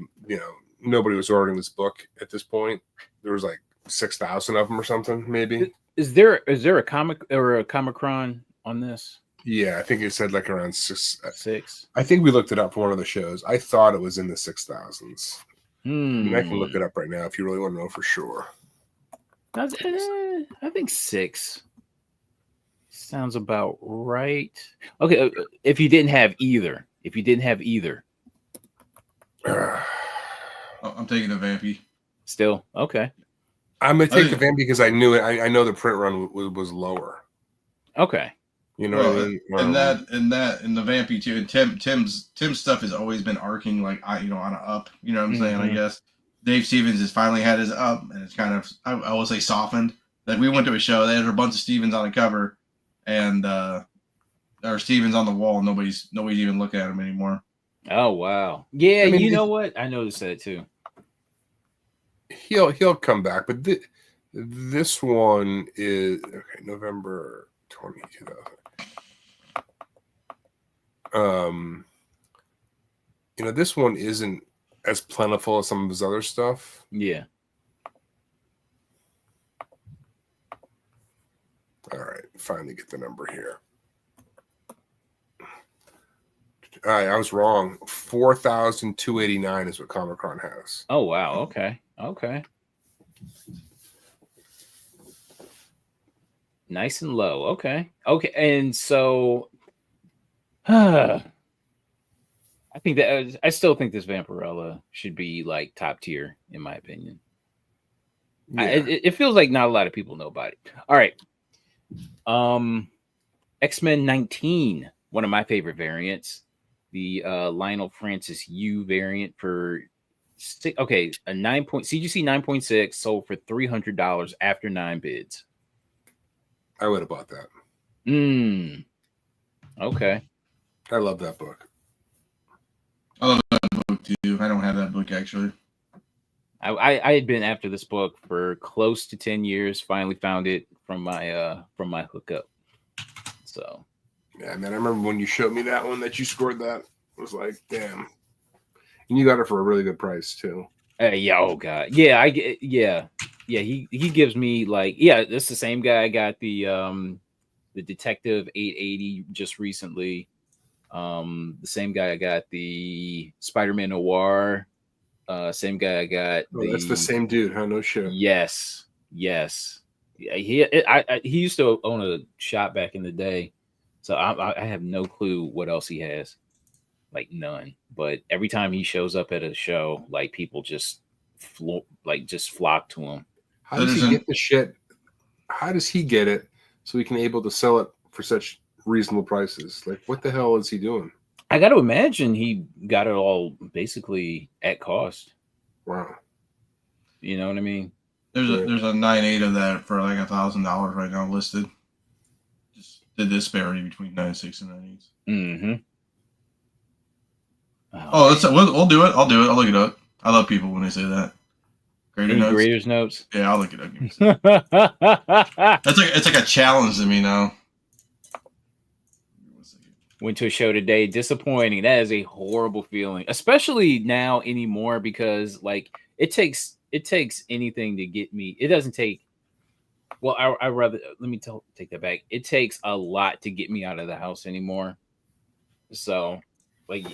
nobody was ordering this book at this point. There was like 6,000 of them or something, maybe. Is there a comic or a Comicron on this? Yeah, I think it said like around 6. I I think we looked it up for one of the shows. I thought it was in the 6,000s. I mean, I can look Hmm. it up right now if you really want to know for sure. I think 6 sounds about right. Okay, if you didn't have either, I'm taking the Vampy. still okay. I'm gonna take the Vampy because I knew it. I know the print run was lower. Okay. You know what I mean? And the Vampy too. And Tim's stuff has always been arcing like on an up. You know what I'm saying? I guess Dave Stevens has finally had his up, and it's kind of I will say softened. Like we went to a show, they had a bunch of Stevens on the cover, and or Stevens on the wall. Nobody's even looking at him anymore. Oh wow. Yeah, I mean, you know what? I noticed that too. He'll come back, but this one is okay. November 20,000. This one isn't as plentiful as some of his other stuff. Yeah. All right, finally get the number here. All right, I was wrong. 4,289 is what Comicron has. Oh wow. Okay. Nice and low. Okay. And so, I think that I still think this Vampirella should be like top tier in my opinion. Yeah. It feels like not a lot of people know about it. All right. X-Men 19, one of my favorite variants, the Lionel Francis U variant for a 9 point CGC 9.6 sold for $300 after 9 bids. I would have bought that. Okay. I love that book. I love that book too. I don't have that book actually. I had been after this book for close to 10 years. Finally found it from my hookup. So yeah, man, I remember when you showed me that one that you scored that. I was like, damn. And you got it for a really good price too. Yeah, oh god. Yeah, he gives me like, that's the same guy I got the Detective 880 just recently. The same guy I got the Spider-Man Noir. Same guy I got. That's the same dude, huh? No shit. Yes. Yeah, he used to own a shop back in the day, so I have no clue what else he has, like none. But every time he shows up at a show, like people just flock to him. How does he get the shit? How does he get it so he can able to sell it for such reasonable prices? Like, what the hell is he doing? I got to imagine he got it all basically at cost. Wow. You know what I mean? There's a 9.8 of that for like $1,000 right now listed. Just the disparity between 9.6 and 9.8. Mm-hmm. We'll do it. I'll do it. I'll look it up. I love people when they say that. Graders notes. Yeah, I'll look it up. It's like a challenge to me now. Went to a show today. Disappointing. That is a horrible feeling, especially now anymore, because like it takes anything to get me. It doesn't take. Well, I rather take that back. It takes a lot to get me out of the house anymore. So, like,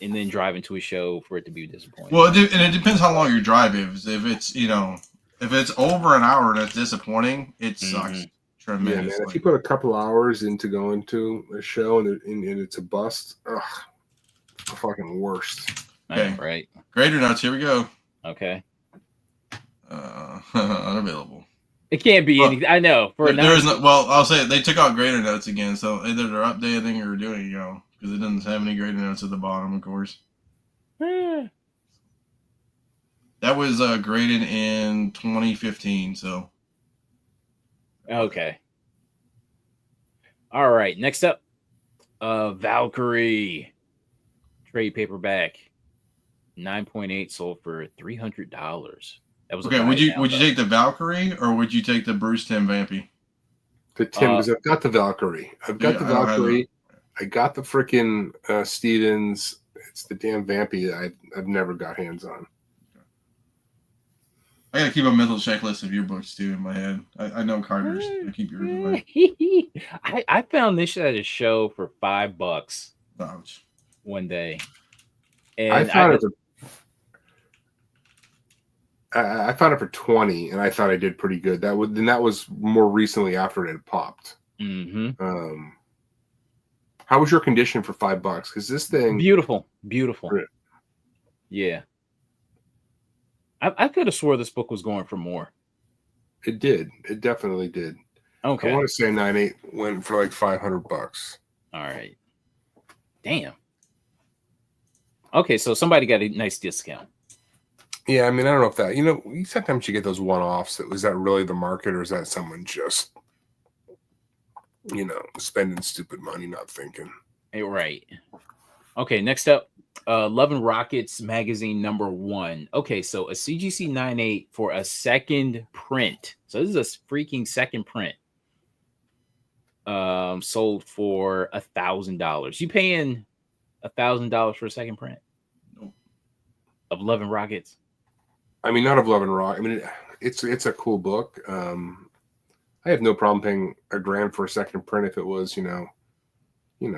and then driving to a show for it to be disappointing. Well, and it depends how long your drive is. If it's if it's over an hour and it's disappointing, it sucks tremendously. Yeah, man. If you put a couple hours into going to a show and it's a bust, it's the fucking worst. Okay, right. Grader notes. Here we go. Okay. Unavailable. It can't be anything. I know. There is no. Well, I'll say it, they took out grader notes again, so either they're updating or doing because it doesn't have any grader notes at the bottom, of course. That was graded in 2015. So. Okay. All right. Next up, Valkyrie trade paperback, 9.8 sold for $300 That was Okay, a would you buy it now, take the Valkyrie or would you take the Bruce Tim Vampy? The Tim, because I've got the Valkyrie. I've got the Valkyrie. I got the freaking Stevens. It's the damn Vampy I've never got hands on. I gotta keep a mental checklist of your books too in my head. I know Carter's. I keep yours in mind. I found this at a show for $5 Ouch. one day, and I found it for 20, and I thought I did pretty good. That was more recently after it had popped. Mm-hmm. How was your condition for $5? Because this thing, beautiful. Yeah. Yeah, I could have swore this book was going for more. It did. It definitely did. Okay. I want to say 9.8 went for like $500. All right. Damn. Okay, so somebody got a nice discount. Yeah, I mean, I don't know if that, sometimes you get those one-offs. Is that really the market, or is that someone just, spending stupid money, not thinking? Right. Okay, next up, Love and Rockets magazine #1. Okay, so a CGC 9.8 for a second print. So this is a freaking second print. Sold for $1,000. You paying $1,000 for a second print? Nope. Of Love and Rockets? I mean, not of Love and Rock. I mean, it's a cool book. I have no problem paying $1,000 for a second print if it was,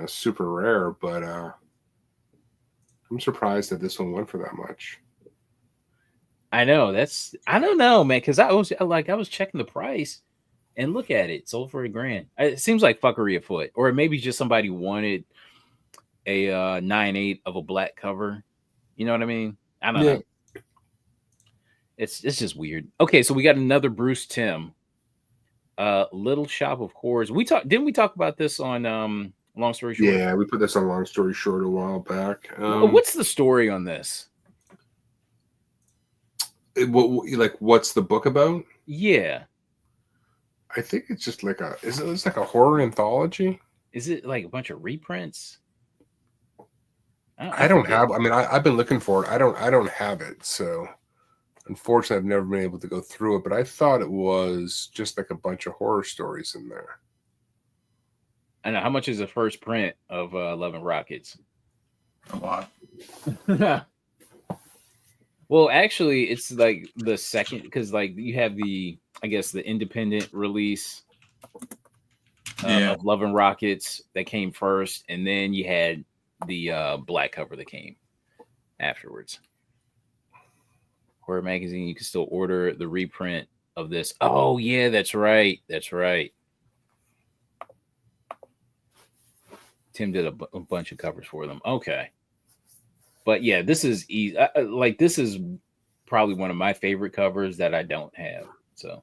super rare. But I'm surprised that this one went for that much. I know I don't know, man, because I was checking the price and look at it, sold for $1,000. It seems like fuckery afoot, or maybe just somebody wanted a 9.8 of a black cover. You know what I mean? I don't know. It's just weird. Okay, so we got another Bruce Timm. Little Shop of Horrors. Didn't we talk about this on Long Story Short? Yeah, we put this on Long Story Short a while back. What's the story on this? What's the book about? Yeah. I think it's just it's like a horror anthology. Is it like a bunch of reprints? I don't have. I mean, I've been looking for it. I don't have it. So, unfortunately, I've never been able to go through it. But I thought it was just like a bunch of horror stories in there. I know. How much is the first print of Love and Rockets? A lot. Well, actually, it's like the second, because like you have the independent release of Love and Rockets that came first, and then you had the black cover that came afterwards. Horror magazine, you can still order the reprint of this. Oh yeah, that's right. Tim did a bunch of covers for them. Okay. But yeah, this is easy. This is probably one of my favorite covers that I don't have. So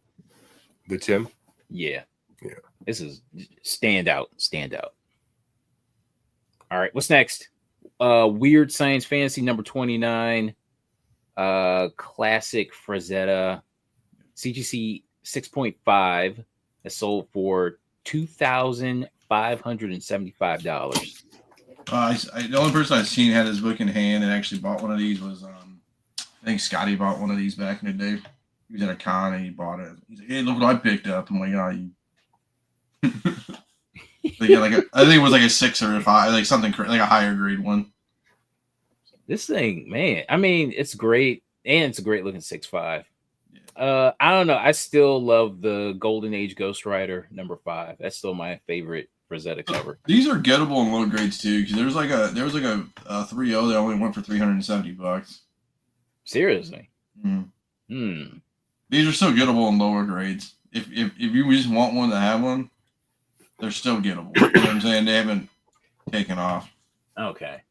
the Tim? Yeah. This is stand out. All right, what's next? Weird Science Fantasy #29. Classic Frazetta. CGC 6.5 has sold for $2,575. The only person I've seen had his book in hand and actually bought one of these was I think Scotty bought one of these back in the day. He was at a con and he bought it. He's like, "Hey, look what I picked up." I'm like, "Oh, you." I think it was like a 6 or a 5, like something like a higher grade one. This thing, man. I mean, it's great, and it's a great looking 6.5. I don't know. I still love the Golden Age Ghost Rider #5. That's still my favorite Rosetta cover. These are gettable in low grades too, because there was like a 3.0 that only went for $370. Seriously. These are still gettable in lower grades. If you just want one to have one, they're still gettable. You know what I'm saying? They haven't taken off. Okay.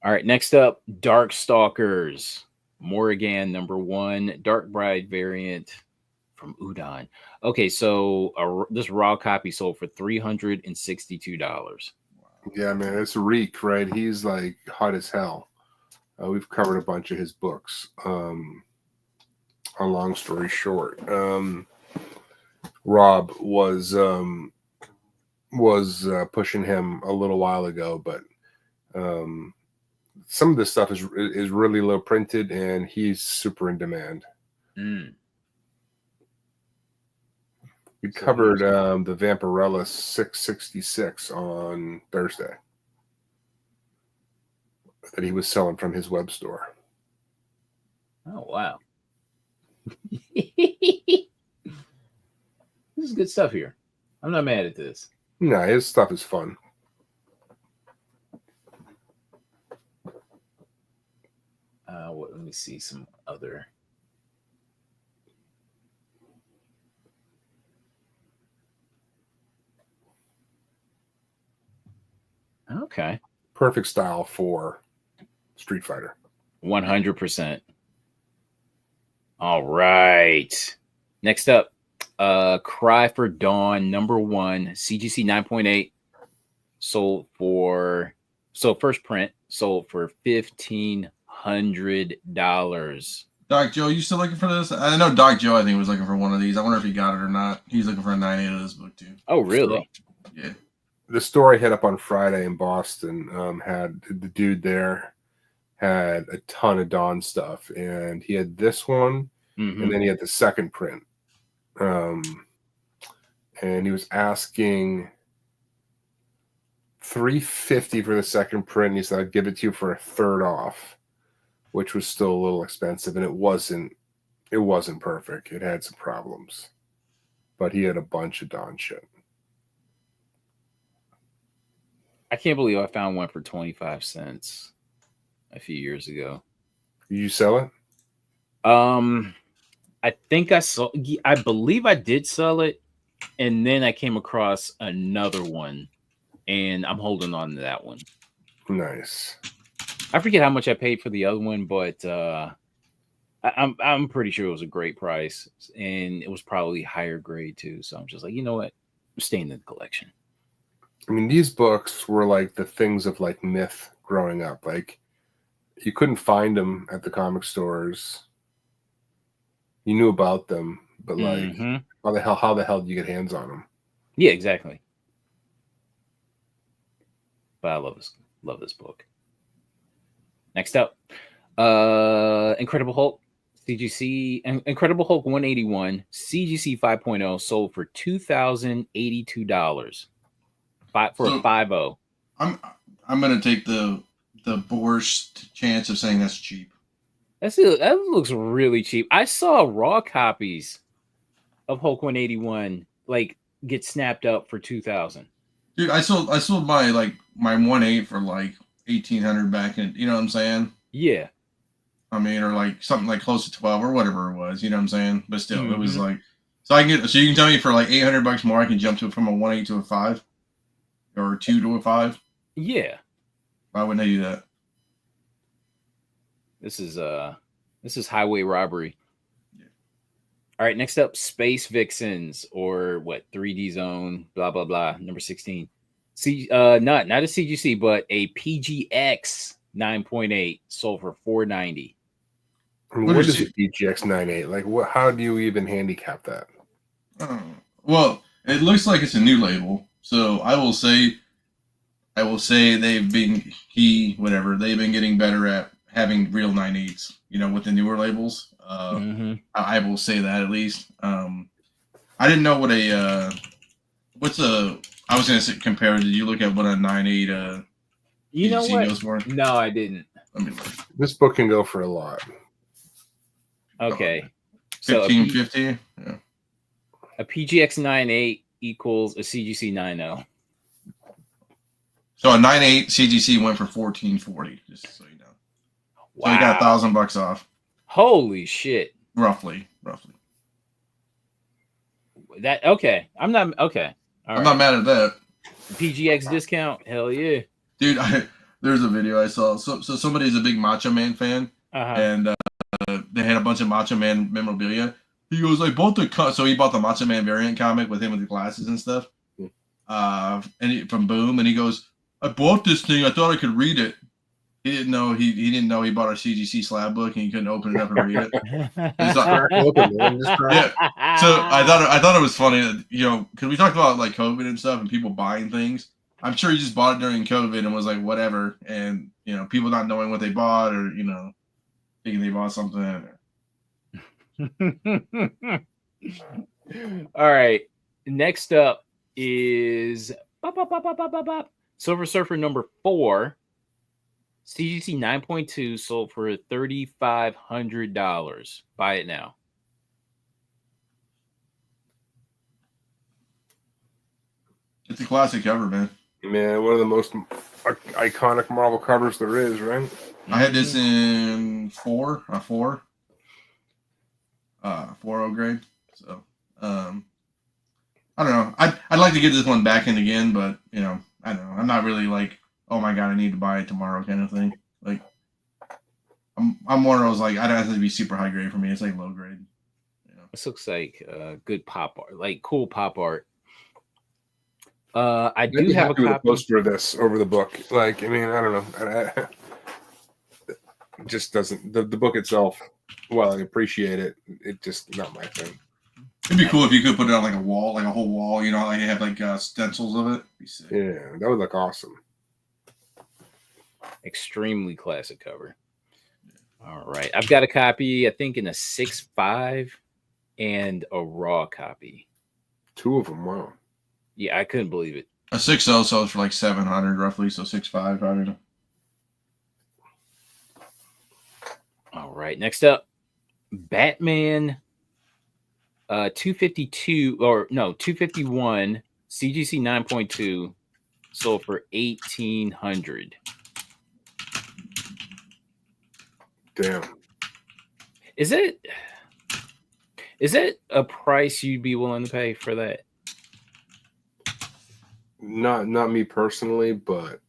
All right. Next up, Dark Stalkers. Morrigan #1. Dark Bride variant from Udon. Okay, so this raw copy sold for $362. Yeah, man, it's Reek, right? He's like hot as hell. We've covered a bunch of his books. On Long Story Short, Rob was pushing him a little while ago, but some of this stuff is really low printed, and he's super in demand. Mm. We So covered the Vampirella 666 on Thursday that he was selling from his web store. Oh wow. This is good stuff here. I'm not mad at this. No, his stuff is fun. Let me see some other. Okay. Perfect style for Street Fighter. 100%. All right. Next up, Cry for Dawn #1, CGC 9.8, sold first print sold for $1,500. Doc Joe, you still looking for this? I know Doc Joe, I think, was looking for one of these. I wonder if he got it or not. He's looking for a 9.8 of this book too. Oh, really? Yeah. The store I hit up on Friday in Boston had the dude there had a ton of Dawn stuff, and he had this one, and then he had the second print, and he was asking $350 for the second print. And he said, "I'd give it to you for a third off," which was still a little expensive, and it wasn't perfect. It had some problems, but he had a bunch of Dawn shit. I can't believe I found one for 25 cents a few years ago. Did you sell it? I think I believe I did sell it, and then I came across another one, and I'm holding on to that one. Nice. I forget how much I paid for the other one, but I'm pretty sure it was a great price, and it was probably higher grade too. So I'm just like, you know what, I'm staying in the collection. I mean, these books were like the things of like myth growing up. Like, you couldn't find them at the comic stores. You knew about them, but like, how the hell did you get hands on them? Yeah, exactly. But I love this book. Next up, Incredible Hulk CGC, Incredible Hulk 181 CGC 5.0 sold for $2,082 for a 5.0. I'm gonna take the borscht chance of saying that's cheap. That looks really cheap. I saw raw copies of Hulk 181 like get snapped up for 2,000. Dude, I sold my 1.8 for like 1,800 back in. You know what I'm saying? Yeah. I mean, or like something like close to 12 or whatever it was. You know what I'm saying? But still, it was like, so I can get. So you can tell me for like $800 more, I can jump to from a 1.8 to a 5, or a 2 to a 5. Yeah. Why wouldn't I do that? This is highway robbery. Yeah. All right, next up, Space Vixens, or what, 3D Zone, blah blah blah, number 16. Not a CGC, but a PGX 9.8 sold for $490. I mean, what is a PGX 9.8? Like, what? How do you even handicap that? Well, it looks like it's a new label, so I will say they've been getting better at having real 9.8s, with the newer labels. I will say that at least. I didn't know what I was going to say compare. Did you look at what a 9.8 you know what goes for? No, I didn't. This book can go for a lot. Okay. 1550? Yeah. A PGX 9.8 equals a CGC 9.0. So a 9.8 CGC went for $1,440, just so you know. Wow. So you got $1,000 off. Holy shit. Roughly. That okay. I'm not okay. I'm not mad at that. PGX discount? Hell yeah. Dude, there's a video I saw. So somebody's a big Macho Man fan, and they had a bunch of Macho Man memorabilia. He goes, I bought so he bought the Macho Man variant comic with him with the glasses and stuff, from Boom, and he goes, I bought this thing. I thought I could read it. He didn't know he bought a CGC slab book and he couldn't open it up and read it. So I thought it was funny that, because we talked about like COVID and stuff and people buying things. I'm sure he just bought it during COVID and was like whatever, and people not knowing what they bought or thinking they bought something. All right. Next up is Silver Surfer number 4. CGC 9.2 sold for $3,500. Buy it now. It's a classic cover, man. Man, one of the most iconic Marvel covers there is, right? I had this in 4.0 grade. So, I don't know. I'd like to get this one back in again, but I don't know. I'm not really like, oh my god, I need to buy it tomorrow kind of thing. Like, I'm one of those like I don't have to be super high grade for me. It's like low grade. This looks like good pop art, like cool pop art. I do have a copy. Poster of this over the book. Like, I mean, I don't know. It just doesn't. The book itself, while I appreciate it, it's just not my thing. It'd be cool if you could put it on like a wall, like a whole wall. Like you have like stencils of it. It'd be sick. Yeah, that would look awesome. Extremely classic cover. All right, I've got a copy. I think in a 6.5 and a raw copy. 2 of them. Wow. Yeah, I couldn't believe it. A 6.0 sells for like 700 roughly, so 6.5 probably. All right, next up, Batman 252 or no 251 CGC 9.2 sold for $1,800. Damn. Is it a price you'd be willing to pay for that? Not me personally, but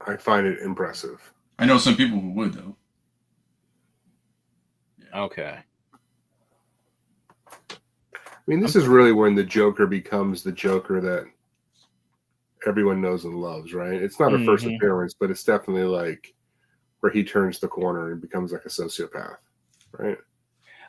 I find it impressive. I know some people who would though. Yeah. Okay. I mean, this is really when the Joker becomes the Joker that everyone knows and loves, right? It's not a first appearance, but it's definitely like where he turns the corner and becomes like a sociopath, right?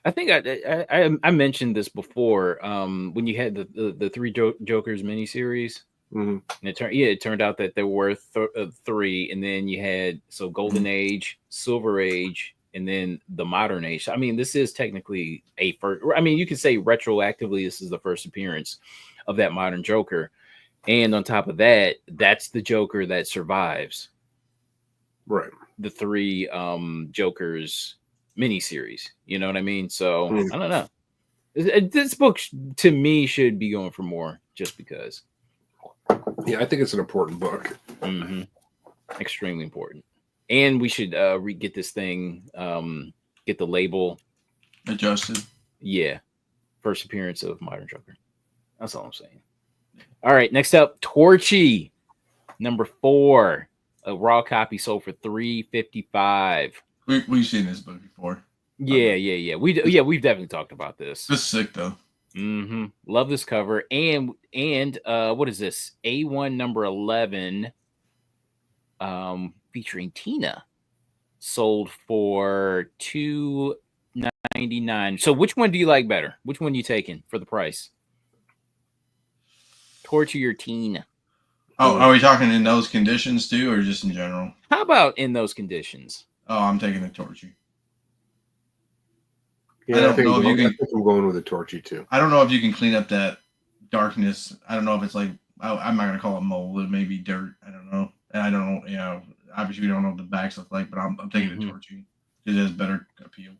I think I mentioned this before when you had the 3 Jokers miniseries. Mm-hmm. And it turned out that there were 3, and then you had Golden Age, Silver Age, and then the Modern Age. I mean, this is technically a first. I mean, you could say retroactively this is the first appearance of that modern Joker, and on top of that, that's the Joker that survives. Right. The 3 Jokers miniseries. You know what I mean? So I don't know. This book to me should be going for more, just because. Yeah, I think it's an important book. Mm-hmm. Extremely important. And we should get this thing, get the label adjusted. Yeah. First appearance of Modern Joker. That's all I'm saying. All right. Next up, Torchy, number 4. A raw copy sold for $355. We've seen this book before. Yeah. We've definitely talked about this. This is sick though. Mm-hmm. Love this cover. And what is this? A1 number 11 featuring Tina sold for $299. So which one do you like better? Which one are you taking for the price? Torture or Tina? Oh, are we talking in those conditions too, or just in general? How about in those conditions? Oh, I'm taking the Torchy. Yeah, I think I'm going with the Torchy too. I don't know if you can clean up that darkness. I don't know if it's like I'm not gonna call it mold. It may be dirt. I don't know. And I don't know. Obviously we don't know what the backs look like, but I'm taking the Torchy. It has better appeal.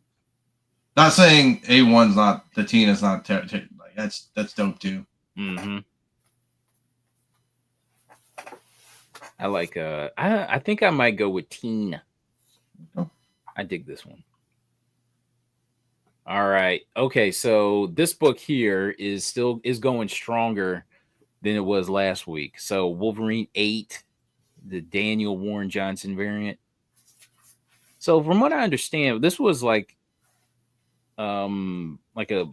Not saying A1's not the Tina's not like that's dope too. Mm-hmm. I like I think I might go with Teen. Oh. I dig this one. All right. Okay, so this book here is going stronger than it was last week. So Wolverine 8, the Daniel Warren Johnson variant. So from what I understand, this was like a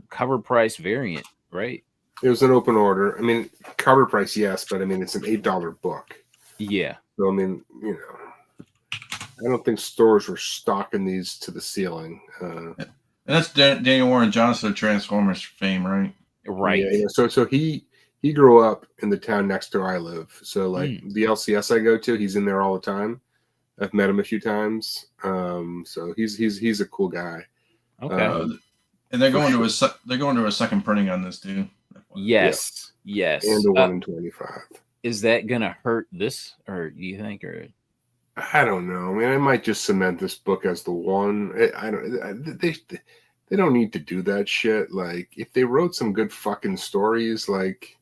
cover price variant, right? It was an open order. I mean, cover price, yes, but I mean it's an $8 book. Yeah. So I mean, I don't think stores were stocking these to the ceiling. And that's Daniel Warren Johnson of Transformers fame, right? Right. Yeah. So he grew up in the town next to where I live. So like the LCS I go to, he's in there all the time. I've met him a few times. So he's a cool guy. Okay. And they're going to a second printing on this too. Yes. And a 1 in 25. Is that gonna hurt this, or do you think, or I don't know. I mean, I might just cement this book as the one. I don't. They don't need to do that shit. Like, if they wrote some good fucking stories, like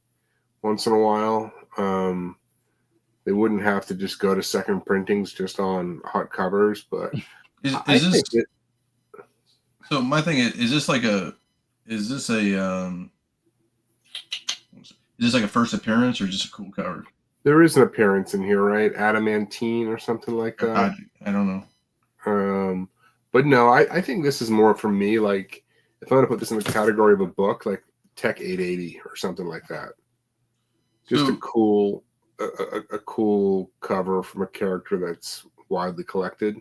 once in a while, they wouldn't have to just go to second printings just on hot covers. But so my thing is this like a first appearance or just a cool cover? There is an appearance in here, right? Adamantine or something like that. I don't know. But no, I think this is more for me. Like, if I'm going to put this in the category of a book, like Tech 880 or something like that. Just a cool cover from a character that's widely collected.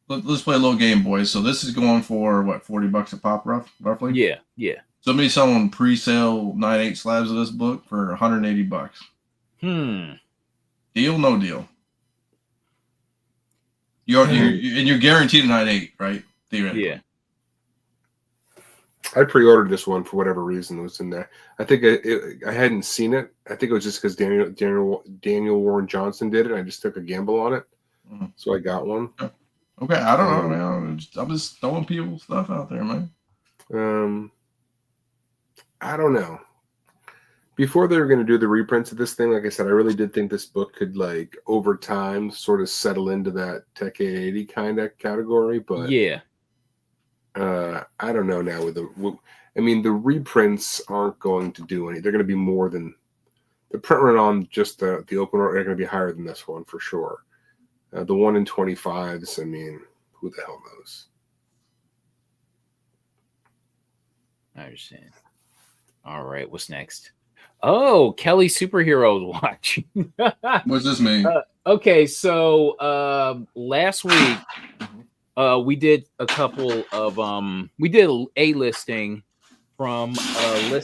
Let's play a little game, boys. So this is going for what, $40 a pop, roughly? Yeah. Somebody selling pre-sale 9/8 slabs of this book for $180. Deal, no deal. You're guaranteed a 9/8, right? Yeah. I pre-ordered this one for whatever reason it was in there. I think I hadn't seen it. I think it was just because Daniel Warren Johnson did it. I just took a gamble on it, so I got one. Okay, I don't know, man. I'm just throwing people's stuff out there, man. I don't know. Before they were going to do the reprints of this thing, like I said, I really did think this book could, like, over time, sort of settle into that Tech 880 kind of category. But yeah, I don't know now. The reprints aren't going to do any. They're going to be more than the print run on just the open order. They're going to be higher than this one for sure. The 1 in 25s. I mean, who the hell knows? I understand. All right, what's next? Oh, Kelly Superheroes Watch. What's this mean? Okay, so last week we did a couple of we did a listing from Kelly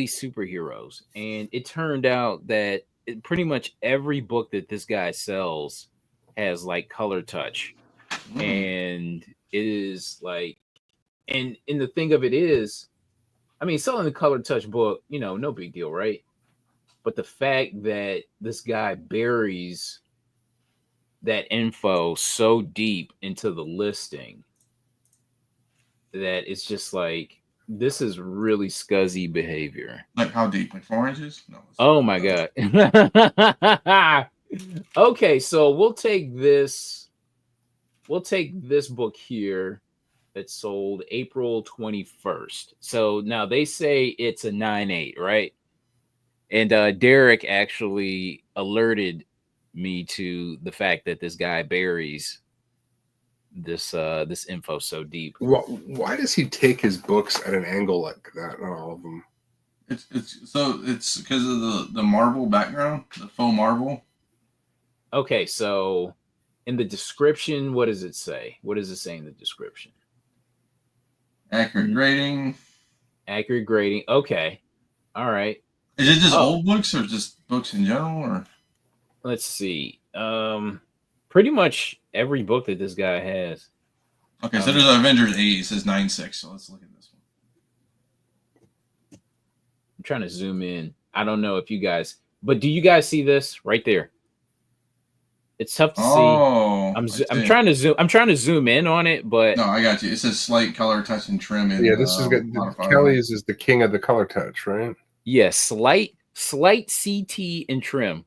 Superheroes, and it turned out that pretty much every book that this guy sells has like color touch, and it is like, and the thing of it is, I mean, selling the color touch book, no big deal, right? But the fact that this guy buries that info so deep into the listing that it's just like, this is really scuzzy behavior. Like how deep? Like 4 inches? No. Oh my God. Okay, so we'll take this book here that sold April 21st. So now they say it's a 9/8, right? And Derek actually alerted me to the fact that this guy buries this info so deep. Why does he take his books at an angle like that? Not all of them. It's because of the marble background, the faux marble. Okay, so in the description, what does it say? What does it say in the description? Accurate grading. Accurate grading. Okay. All right. Is it just old books or just books in general? Or let's see. Pretty much every book that this guy has. Okay, so there's Avengers 8. It says 9/6. So let's look at this one. I'm trying to zoom in. I don't know if you guys, but do you guys see this right there? It's tough to see. I'm trying to zoom in on it, but no, I got you. It says slight color touch and trim. And, this is good. Kelly's is the king of the color touch, right? Yeah, slight CT and trim.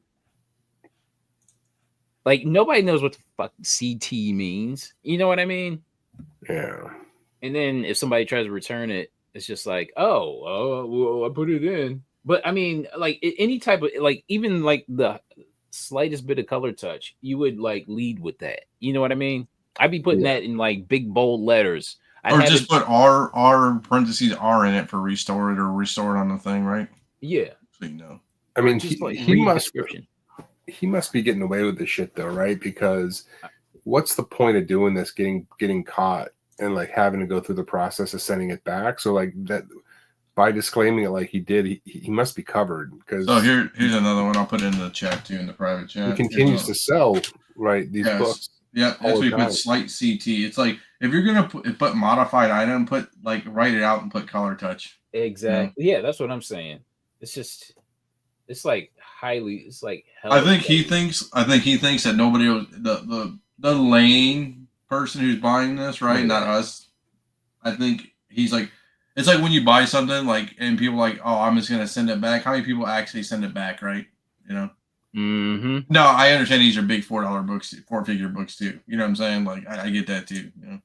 Like, nobody knows what the fuck CT means. You know what I mean? Yeah. And then if somebody tries to return it, it's just like, well, I put it in. But I mean, like, any type of, like, even like the slightest bit of color touch, you would like lead with that. You know what I mean? I'd be putting that in like big bold letters. Or just put R parentheses R in it for restored or restored on the thing, right? Yeah. So you know. I mean, he must be getting away with this shit though, right? Because what's the point of doing this, getting caught and like having to go through the process of sending it back? So like that, by disclaiming it like he did, he must be covered. Because so here's another one. I'll put it in the chat too, in the private chat. He continues to sell these books. Yeah, that's what you put slight CT. It's like if you're gonna put modified item, write it out and put color touch. Exactly. Yeah, that's what I'm saying. It's just it's like highly. It's like hell. I think he thinks that nobody else, the lane person who's buying this, right? Not us. I think he's like, it's like when you buy something and people are like, oh, I'm just gonna send it back. How many people actually send it back, right? You know. Mm-hmm. No, I understand these are big $4 books, 4-figure books too. You know what I'm saying? Like I get that too. You know.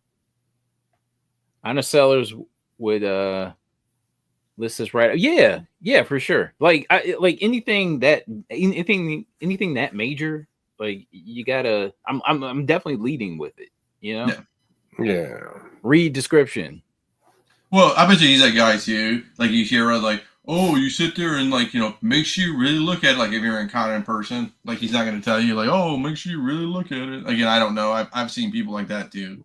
I know sellers would list this right. Yeah, for sure. Like anything that major, like you gotta. I'm definitely leading with it. You know. Yeah. Read description. Well, I bet you he's that guy too. Like you hear oh, you sit there and make sure you really look at it. Like if you're in con in person, like he's not going to tell you oh, make sure you really look at it. Again, I don't know. I've seen people like that too.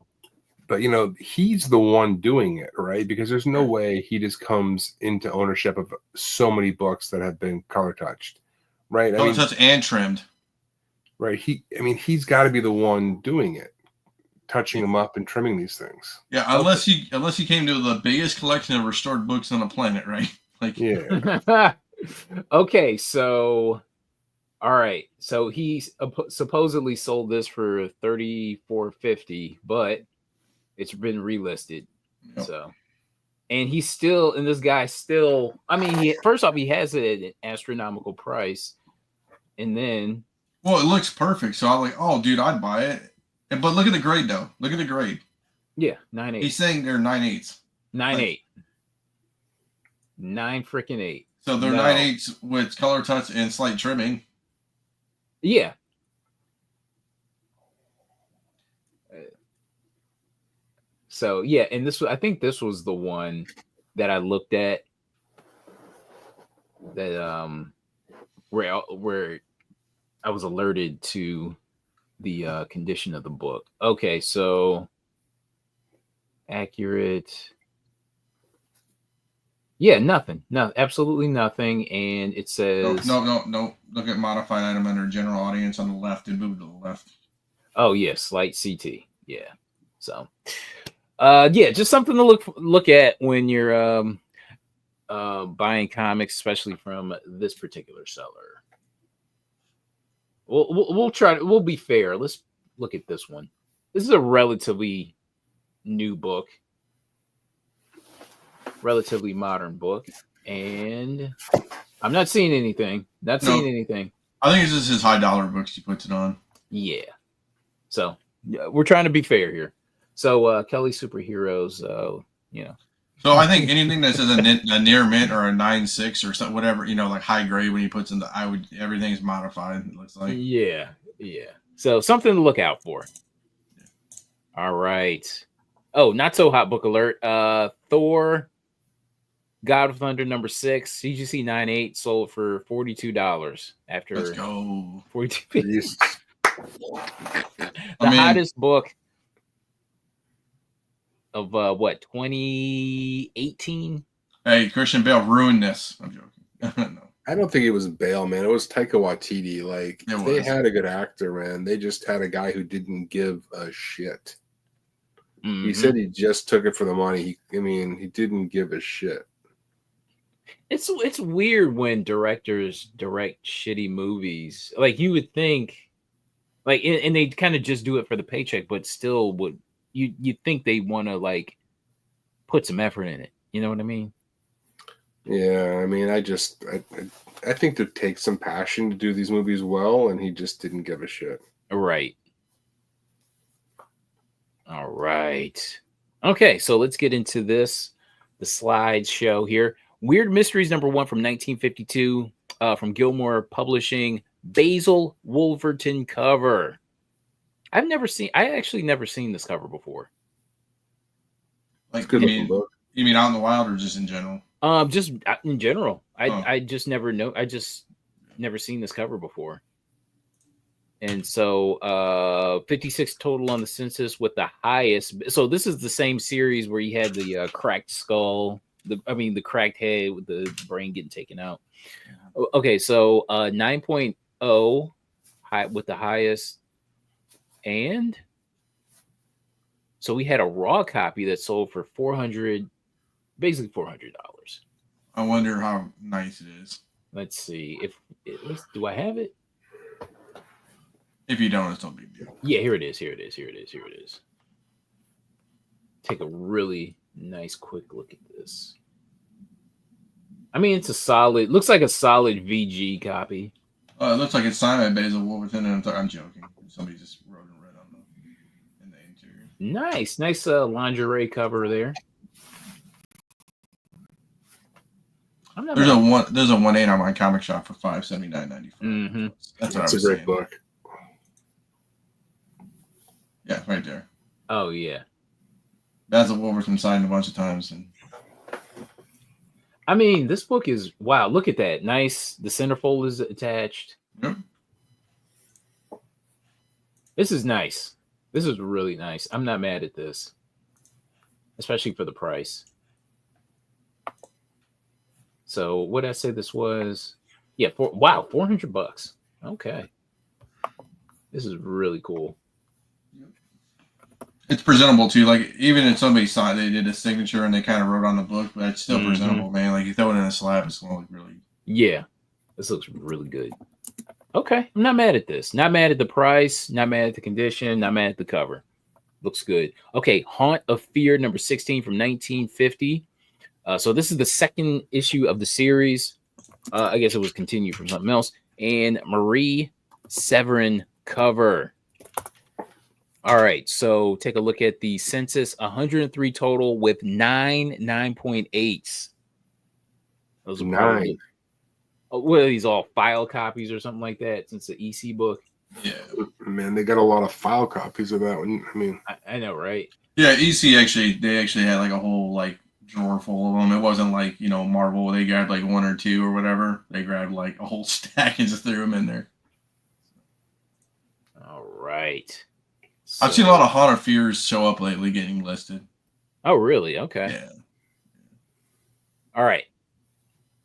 But he's the one doing it, right? Because there's no way he just comes into ownership of so many books that have been color touched, right? Color touched and trimmed, right? He's got to be the one doing it, touching them up and trimming these things. Yeah, unless he came to the biggest collection of restored books on the planet, right? Yeah. Okay, so all right, so he supposedly sold this for $34.50, but it's been relisted. Yep. So, and this guy still. I mean, first off, he has it at an astronomical price, and then. Well, it looks perfect, so I'm like, oh, dude, I'd buy it. But look at the grade, though. Look at the grade. Yeah, 9.8. He's saying they're 9.8s. 9.8. 9 freaking 8. So they're 9.8s with color touch and slight trimming. Yeah. So yeah, and I think this was the one that I looked at that where I was alerted to the condition of the book. Okay, so accurate. Yeah, nothing. No, absolutely nothing. And it says no. Look at modified item under general audience on the left and move to the left. Oh yeah, slight CT. Yeah. So yeah, just something to look at when you're buying comics, especially from this particular seller. We'll try to, we'll be fair. Let's look at this one. This is a relatively new book. Relatively modern book, and I'm not seeing anything. Seeing anything. I think it's just his high dollar books he puts it on. Yeah. So we're trying to be fair here. So Kelly Superheroes, So I think anything that says a near mint or a 9.6 or something, whatever, like high grade when he puts in everything's modified. It looks like. Yeah. So something to look out for. Yeah. All right. Oh, not so hot book alert. Thor. God of Thunder number 6, CGC 9.8 sold for $42 after. Let's go. 42. Hottest book of what 2018. Hey, Christian Bale ruined this. I'm joking. No. I don't think it was Bale, man. It was Taika Waititi. Like they had a good actor, man. They just had a guy who didn't give a shit. Mm-hmm. He said he just took it for the money. He didn't give a shit. It's weird when directors direct shitty movies. Like you would think, like, and they kind of just do it for the paycheck, but still would you think they want to like put some effort in it? You know what I mean? Yeah, I think it takes some passion to do these movies well, and he just didn't give a shit. Right. All right. Okay, so let's get into the slideshow here. Weird Mysteries #1 from 1952 from Gilmore Publishing. Basil Wolverton cover. I actually never seen this cover before. Like, good you mean out in the wild or just in general? Just in general. I just never know. I just never seen this cover before. And so 56 total on the census with the highest. So this is the same series where you had the cracked skull, the cracked head with the brain getting taken out. Okay, so 9.0 high with the highest. And So we had a raw copy that sold for basically $400. I wonder how nice it is. Let's see do I have it? If you don't, it's no big deal. Yeah, here it is. Take a really nice quick look at this. I mean, looks like a solid VG copy. It looks like it's signed by Basil Wolverton, and I'm joking. Somebody just wrote in red on in the interior. Nice lingerie cover there. There's a 1/8 on my comic shop for $579.95. Mm-hmm. That's a great book. Yeah, right there. Oh yeah. Basil Wolverton signed a bunch of times, and I mean, this book is wow. Look at that, nice. The centerfold is attached. Yep. This is nice. This is really nice. I'm not mad at this, especially for the price. So what did I say this was? Yeah, $400. Okay, this is really cool. It's presentable too. Like even if somebody signed, they did a signature and they kind of wrote on the book, but it's still presentable, man. Like you throw it in a slab, it's gonna look really. Yeah, this looks really good. Okay, I'm not mad at this. Not mad at the price. Not mad at the condition. Not mad at the cover. Looks good. Okay, Haunt of Fear number 16 from 1950. So this is the second issue of the series. I guess it was continued from something else. And Marie Severin cover. All right, so take a look at the census. 103 total with 9.8s. Those are 9. What are these, all file copies or something like that? Since the EC book. Yeah, man, they got a lot of file copies of that one. I mean, I know, right? Yeah, EC they actually had like a whole like drawer full of them. It wasn't like Marvel. They grabbed like one or two or whatever. They grabbed like a whole stack and just threw them in there. All right. So, I've seen a lot of Haunt of Fears show up lately getting listed. Oh, really? Okay. Yeah. All right.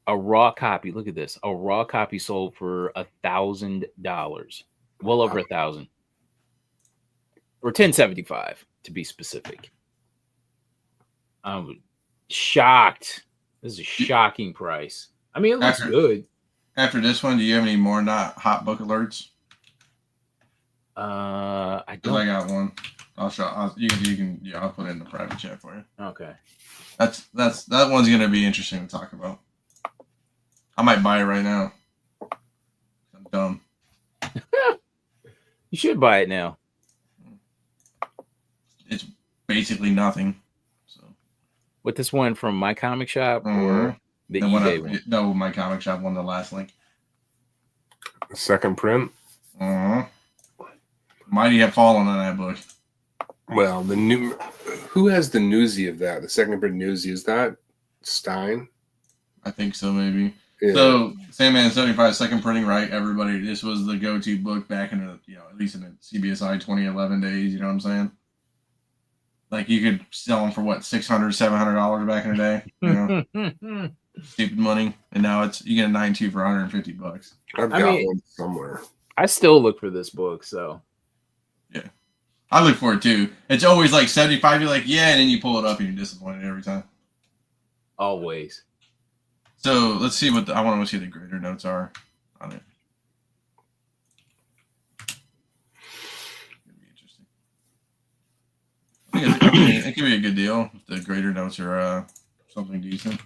A raw copy. Look at this. A raw copy sold for $1,000. Well over 1,000. Or 1,075 to be specific. I'm shocked. This is a shocking price. I mean, it looks good. After this one, do you have any more not hot book alerts? I don't. I got one. I'll show. You can. Yeah, I'll put it in the private chat for you. Okay. That one's gonna be interesting to talk about. I might buy it right now. I'm dumb. You should buy it now. It's basically nothing. So. What, this one from my comic shop or the eBay one? No, my comic shop one. The last link. The second print. Mighty have fallen on that book. Well, who has the newsy of that? The second print newsy, is that Stein? I think so, maybe. Yeah. So Sandman 75 second printing, right? Everybody, this was the go-to book back in the at least in the CBSI 2011 days. You know what I'm saying? Like you could sell them for what, $600, $700 back in the day. Stupid money, and now you get a 9.2 for $150. I've got one somewhere. I still look for this book, so. Yeah, I look for it too. It's always like 75. You're like, yeah, and then you pull it up and you're disappointed every time. Always. So let's see I want to see the grader notes are on it. It'll be interesting. It could be a good deal if the grader notes are something decent.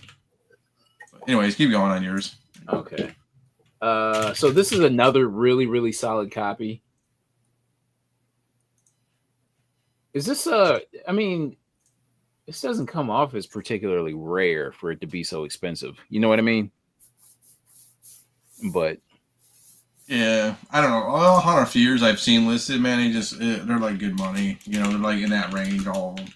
But anyways, keep going on yours. Okay. So this is another really, really solid copy. Is this I mean, this doesn't come off as particularly rare for it to be so expensive. You know what I mean? But yeah, I don't know. All Haunt of Fears I've seen listed, man, they're like good money. They're like in that range, all of them.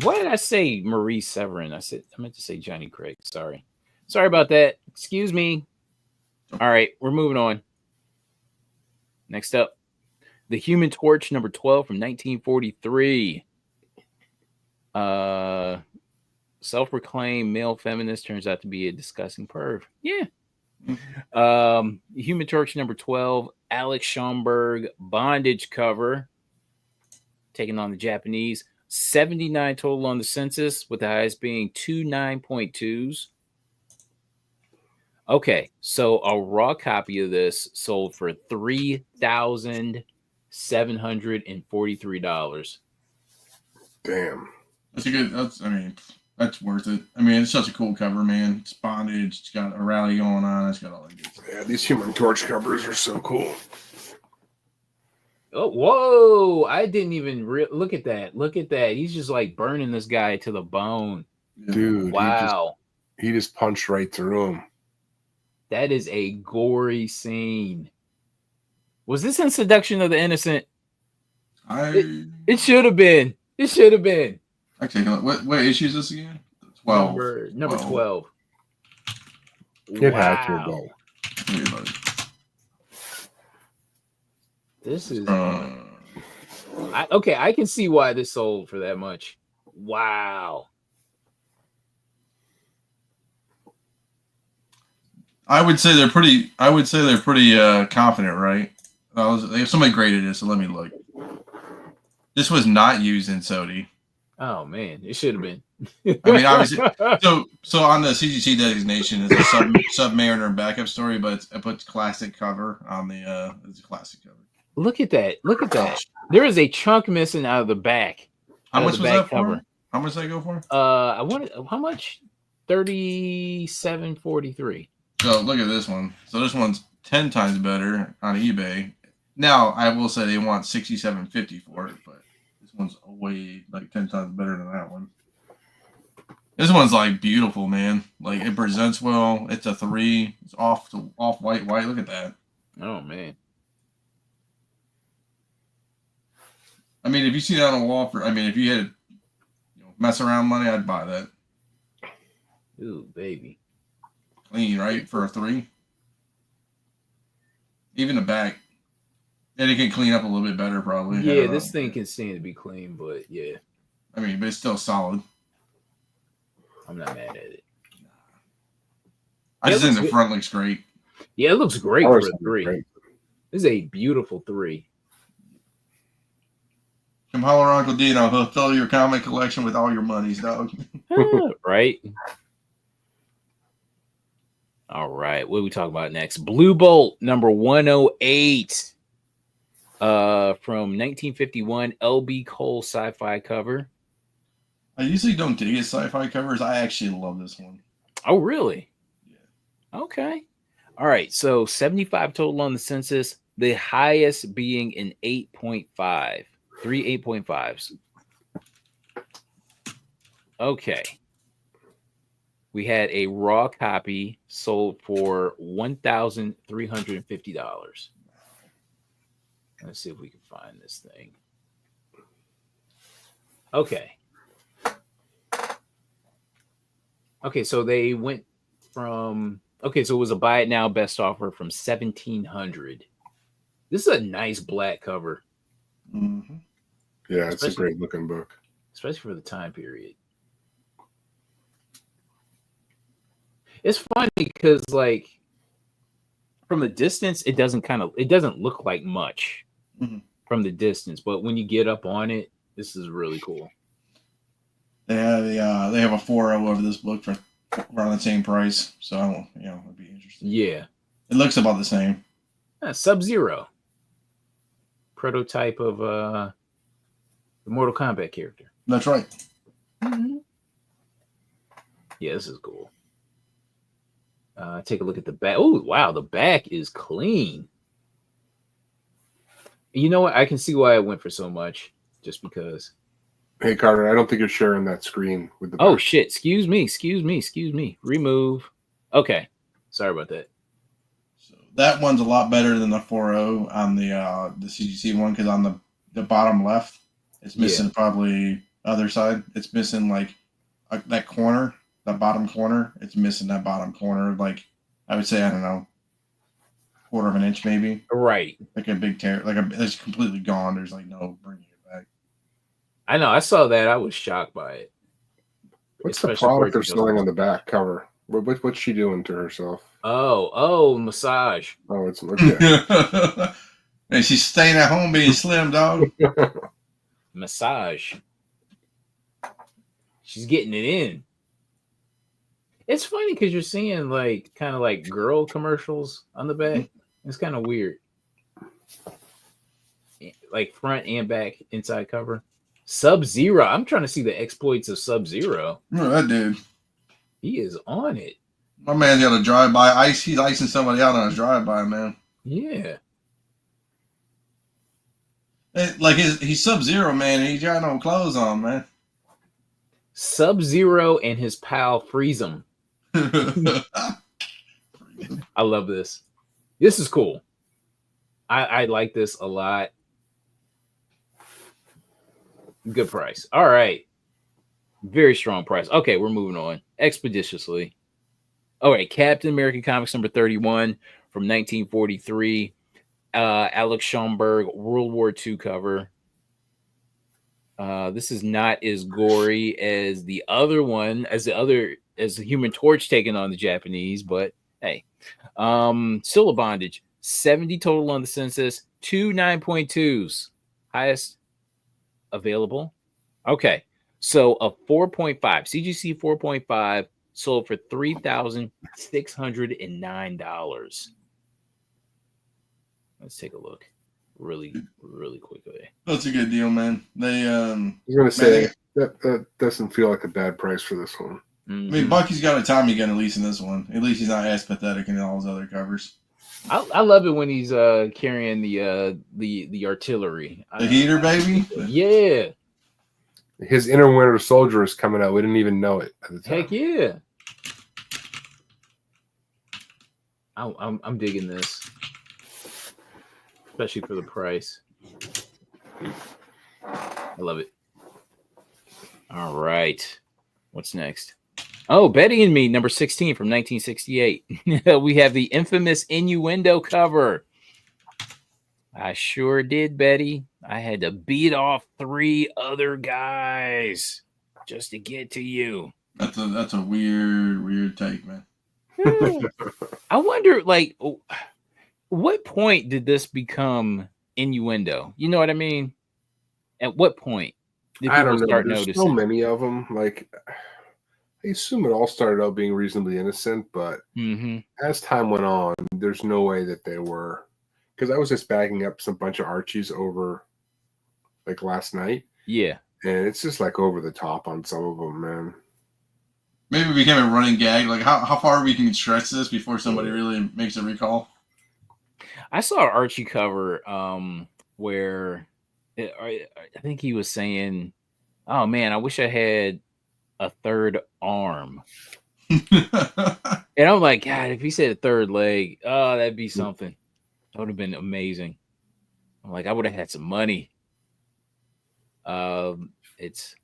Why did I say Marie Severin? I meant to say Johnny Craig. Sorry about that. Excuse me. All right, we're moving on. Next up, The Human Torch, number 12 from 1943. Self-proclaimed male feminist turns out to be a disgusting perv. Yeah. Human Torch, number 12, Alex Schomburg bondage cover. taking on the Japanese. 79 total on the census, with the highest being 29.2s. Okay, so a raw copy of this sold for $3,743. Damn. That's a good. That's worth it. I mean, it's such a cool cover, man. It's bondage. It's got a rally going on. It's got all that good stuff. Yeah, these Human Torch covers are so cool. Oh, whoa! I didn't even look at that. Look at that. He's just like burning this guy to the bone. Yeah. Dude, Wow. he just punched right through him. That is a gory scene. Was this in Seduction of the Innocent? It should have been. It should have been. Actually, what issue is this again? 12. Number 12. It had to go. This is I can see why this sold for that much. Wow. I would say they're pretty confident, right? Somebody graded it, so let me look. This was not used in Sodi. Oh man, it should have been. I mean, obviously, so on the CGC designation is a Submariner backup story, but it puts classic cover on the it's a classic cover. Look at that! Look at that! There is a chunk missing out of the back. How much was that for? How much did that go for? I wanted how much? $37.43. So look at this one. So this one's 10 times better on eBay. Now I will say they want $67.50 for it, but this one's way like 10 times better than that one. This one's like beautiful, man. Like it presents well. It's a 3. It's off white. Look at that. Oh man. I mean, if you see that on a wall if you had mess around money, I'd buy that. Ooh, baby. Clean, right? For a 3. Even the back. And it can clean up a little bit better, probably. Yeah, this thing can seem to be clean, but yeah. I mean, but it's still solid. I'm not mad at it. I just think the front looks great. Yeah, it looks great for a 3. Great. This is a beautiful 3. Come holler Uncle Dino. He'll fill your comic collection with all your monies, dog. Right. All right. What are we talking about next? Blue Bolt number 108. From 1951, LB Cole sci-fi cover. I usually don't dig sci-fi covers. I actually love this one. Oh, really? Yeah. Okay. All right. So 75 total on the census. The highest being an 8.5. 3 8.5s. Okay. We had a raw copy sold for $1,350. Let's see if we can find this thing. Okay. Okay, so they went from so it was a buy it now best offer from $1,700. This is a nice black cover. Mm-hmm. Yeah, it's a great looking book, especially for the time period. It's funny because, like, from a distance, it doesn't look like much from the distance, but when you get up on it, this is really cool. They have a 4.0 over this book for around the same price, so it'd be interesting. Yeah, it looks about the same. Sub-Zero, prototype of the Mortal Kombat character. That's right. Mm-hmm. Yeah, this is cool. Take a look at the back. Oh, wow. The back is clean. You know what? I can see why I went for so much. Just because. Hey, Carter, I don't think you're sharing that screen with the back. Oh, shit. Excuse me. Remove. Okay. Sorry about that. So that one's a lot better than the 4.0 on the CGC one, because on the bottom left, it's missing probably other side. It's missing like that corner. That bottom corner, it's missing that bottom corner. Like, I would say, I don't know, 1/4 of an inch maybe. Right. Like a big tear. It's completely gone. There's like no bringing it back. I know. I saw that. I was shocked by it. What's the product they're selling on the back cover? What's she doing to herself? Oh, massage. Oh, it's okay. Hey, she's staying at home being slim, dog. massage. She's getting it in. It's funny because you're seeing like kind of like girl commercials on the back. It's kind of weird. Like front and back inside cover. Sub-Zero. I'm trying to see the exploits of Sub-Zero. Remember that dude? He is on it. My man's got a drive-by ice. He's icing somebody out on a drive-by, man. Yeah. Like he's Sub-Zero, man. And he's got no clothes on, man. Sub-Zero and his pal Freezem. I love this. This is cool. I like this a lot. Good price. All right. Very strong price. Okay, we're moving on expeditiously. All right, Captain America Comics number 31 from 1943. Alex Schomburg, World War II cover. This is not as gory as the other one, as the Human Torch taking on the Japanese, but hey. Still a bondage. 70 total on the census, 2 9.2s. Highest available. Okay. So a 4.5, CGC 4.5 sold for $3,609. Let's take a look really quickly. That's a good deal, man. They I was gonna say that doesn't feel like a bad price for this one. Mm-hmm. I mean, Bucky's got a Tommy gun at least in this one. At least he's not as pathetic in all his other covers. I love it when he's carrying the artillery. The heater, baby. Yeah. His Inner Winter Soldier is coming out. We didn't even know it at the time. Heck yeah. I'm digging this, especially for the price. I love it. All right. What's next? Oh, Betty and Me, number 16 from 1968. We have the infamous Innuendo cover. I sure did, Betty. I had to beat off 3 other guys just to get to you. That's a weird take, man. I wonder, like, what point did this become innuendo? You know what I mean? At what point did I don't know. start There's noticing? so many of them. Like, I assume it all started out being reasonably innocent, but as time went on, there's no way that they were. Because I was just bagging up some bunch of Archies over, like, last night. Yeah. And it's just, like, over the top on some of them, man. Maybe it became a running gag. Like, how far we can stretch this before somebody really makes a recall? I saw an Archie cover where I think he was saying, oh, man, I wish I had a third arm. And I'm like, God, if he said a third leg, oh, that'd be something. That would have been amazing. I'm like, I would have had some money. It's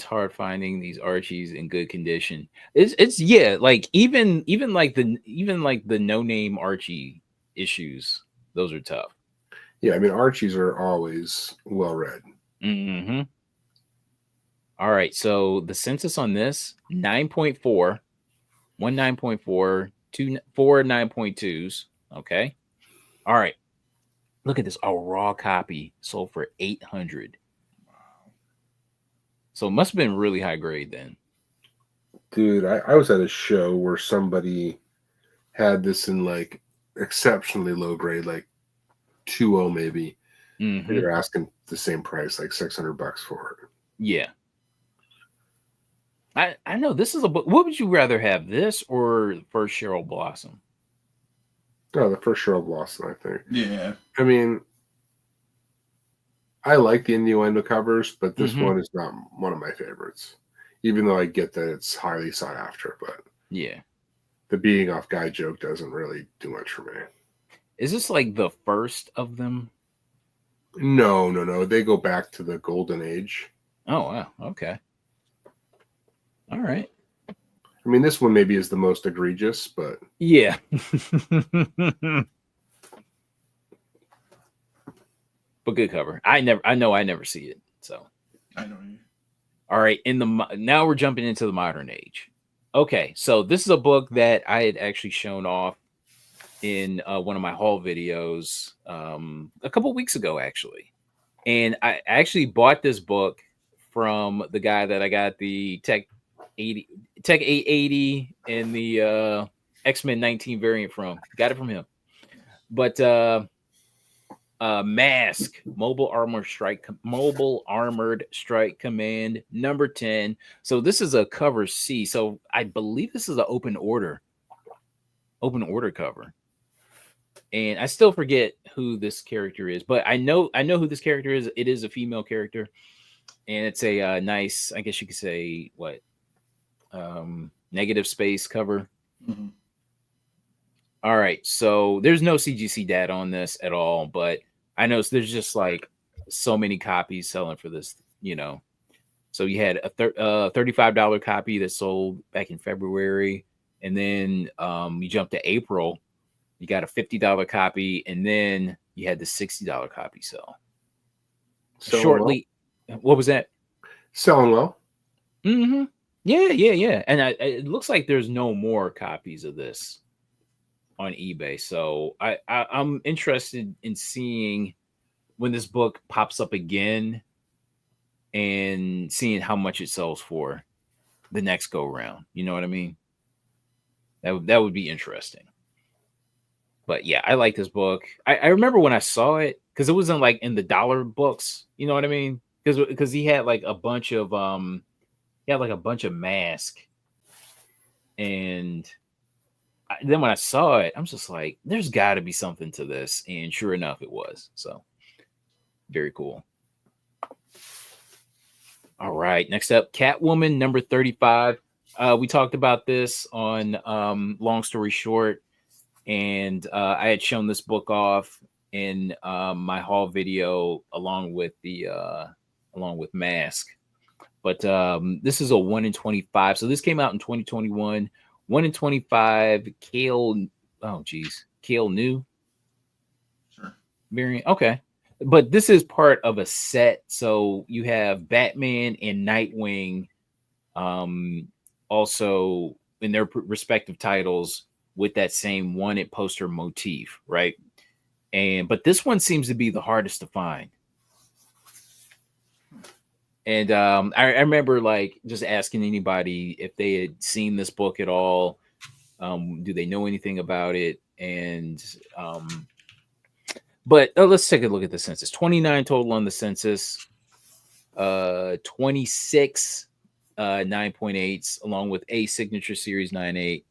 hard finding these Archies in good condition. It's yeah, like even like the no-name Archie issues, those are tough. Yeah, I mean, Archies are always well read. Mm-hmm. All right, so the census on this 9.4, 1 9.4, 2 4 9.2s. Okay. All right. Look at this. A raw copy sold for $800. Wow. So it must have been really high grade then. Dude, I was at a show where somebody had this in like exceptionally low grade, like 2.0 maybe. Mm-hmm. They were asking the same price, like $600 for it. Yeah. I know this is a book. What would you rather have, this or First Cheryl Blossom? No, the first Cheryl Blossom, I think. Yeah. I mean, I like the innuendo covers, but this one is not one of my favorites. Even though I get that it's highly sought after, but yeah, the beating off guy joke doesn't really do much for me. Is this like the first of them? No. They go back to the golden age. Oh, wow. Okay. All right. I mean, this one maybe is the most egregious, but yeah. But good cover. I never see it. So I know you. All right. Now we're jumping into the modern age. Okay, so this is a book that I had actually shown off in one of my haul videos a couple weeks ago, actually. And I actually bought this book from the guy that I got the Tech 880 and the X-Men 19 variant from. Got it from him. But Mask, Mobile Armored Strike Command number 10. So this is a cover C. So I believe this is an open order cover. And I still forget who this character is, but I know who this character is. It is a female character, and it's a nice, I guess you could say, what, negative space cover. Mm-hmm. All right, so there's no CGC data on this at all, but I know there's just like so many copies selling for this, you know. So you had a $35 copy that sold back in February, and then you jumped to April. You got a $50 copy, and then you had the $60 copy sell. Shortly, well. What was that? Selling well. Mm-hmm. Yeah. And it looks like there's no more copies of this on eBay. So I'm interested in seeing when this book pops up again and seeing how much it sells for the next go round. You know what I mean? That would be interesting. But yeah, I like this book. I remember when I saw it, because it wasn't like in the dollar books, you know what I mean? Because he had like a bunch of Mask, and then when I saw it, I'm just like, there's got to be something to this, and sure enough, it was. So very cool. All right, next up, Catwoman number 35. We talked about this on Long Story Short. And I had shown this book off in my haul video along with Mask. But this is a 1 in 25. So this came out in 2021. 1 in 25 Kale New Sure. variant. Okay. But this is part of a set. So you have Batman and Nightwing also in their respective titles with that same wanted poster motif, right? But this one seems to be the hardest to find. And I remember like just asking anybody if they had seen this book at all. Do they know anything about it? And but let's take a look at the census. 29 total on the census. 26 9.8s along with a signature series 9.8.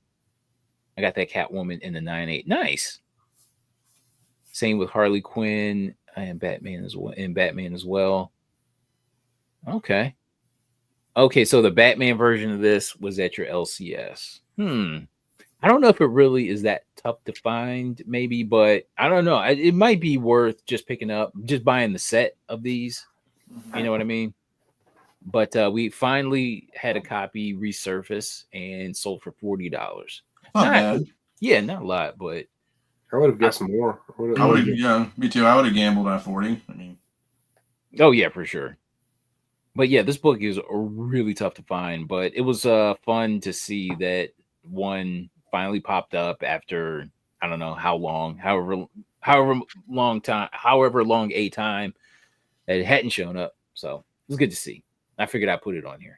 I got that Catwoman in the 9.8. Nice. Same with Harley Quinn and Batman as well. Okay. So the Batman version of this was at your LCS. I don't know if it really is that tough to find, maybe, but I don't know. It might be worth just buying the set of these. You know what I mean? But we finally had a copy resurface and sold for $40. Not bad. Yeah, not a lot, but I would have guessed more. Yeah, me too. I would have gambled at 40. I mean, oh yeah, for sure. But yeah, this book is really tough to find. But it was fun to see that one finally popped up after I don't know how long, however long a time that it hadn't shown up. So it was good to see. I figured I'd put it on here.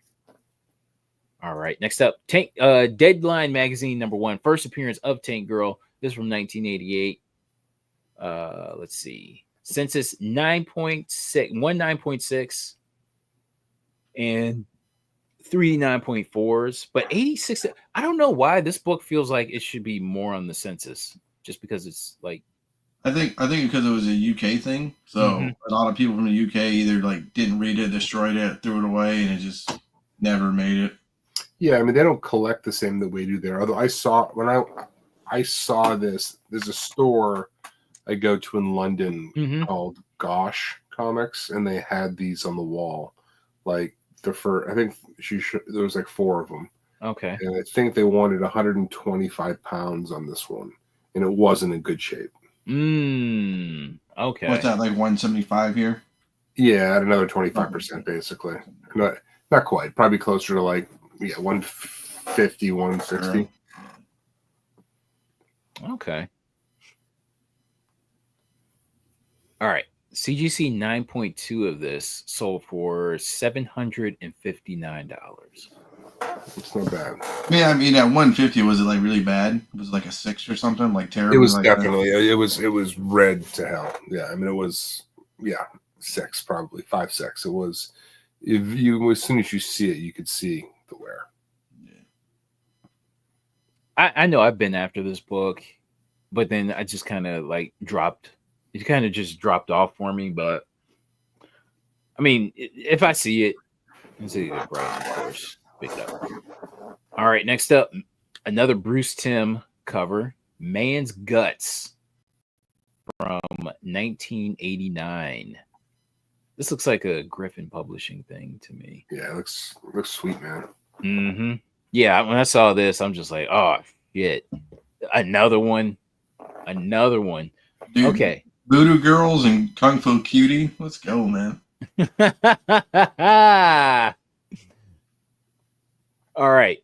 All right, next up, Deadline magazine number 1, first appearance of Tank Girl. This is from 1988. Let's see, census 9.6, and 3 9.4s, but 86. I don't know why this book feels like it should be more on the census, just because it's like. I think because it was a UK thing, so a lot of people from the UK either like didn't read it, destroyed it, threw it away, and it just never made it. Yeah, I mean they don't collect the same that we do there. Although I saw this, there's a store I go to in London called Gosh Comics, and they had these on the wall. Like the first, I think there was like 4 of them. Okay, and I think they wanted 125 pounds on this one, and it wasn't in good shape. Okay. What's that, like 175 here? Yeah, at another 25%, basically. Not quite. Probably closer to like 150, 160. Okay. All right. CGC 9.2 of this sold for $759. It's not bad. I mean, at 150, was it like really bad? Was it like a 6 or something? Like terrible? It was like definitely it was red to hell. Yeah, I mean it was 6, probably 5, 6. It was, if you, as soon as you see it, you could see the wear. I know I've been after this book, but then I just kind of like dropped. It kind of just dropped off for me. But I mean, if I see it, it's a good price, of course. Pick it up. All right, next up, another Bruce Timm cover, Man's Guts from 1989. This looks like a Griffin Publishing thing to me. Yeah, it looks sweet, man. Mm-hmm. Yeah, when I saw this, I'm just like, oh shit, another one. Dude, Okay. Voodoo Girls and Kung Fu Cutie. Let's go, man. All right.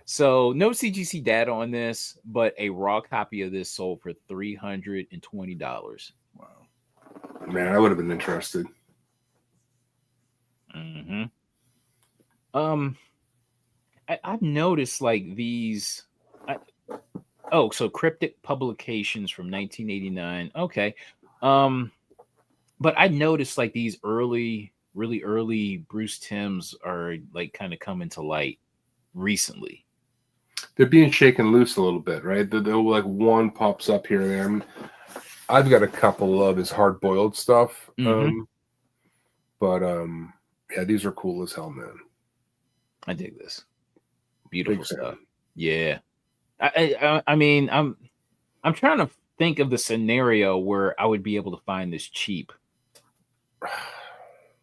So no CGC data on this, but a raw copy of this sold for $320. Wow. Man, I would have been interested. Mm-hmm. I've noticed like these. So Cryptic Publications from 1989. Okay. But I noticed like these really early Bruce Timms are like kind of coming to light recently. They're being shaken loose a little bit, right? They'll like one pops up here and there. I mean, I've got a couple of his hard boiled stuff. Mm-hmm. Yeah, these are cool as hell, man. I dig this. Beautiful stuff. Yeah. I mean, I'm trying to think of the scenario where I would be able to find this cheap.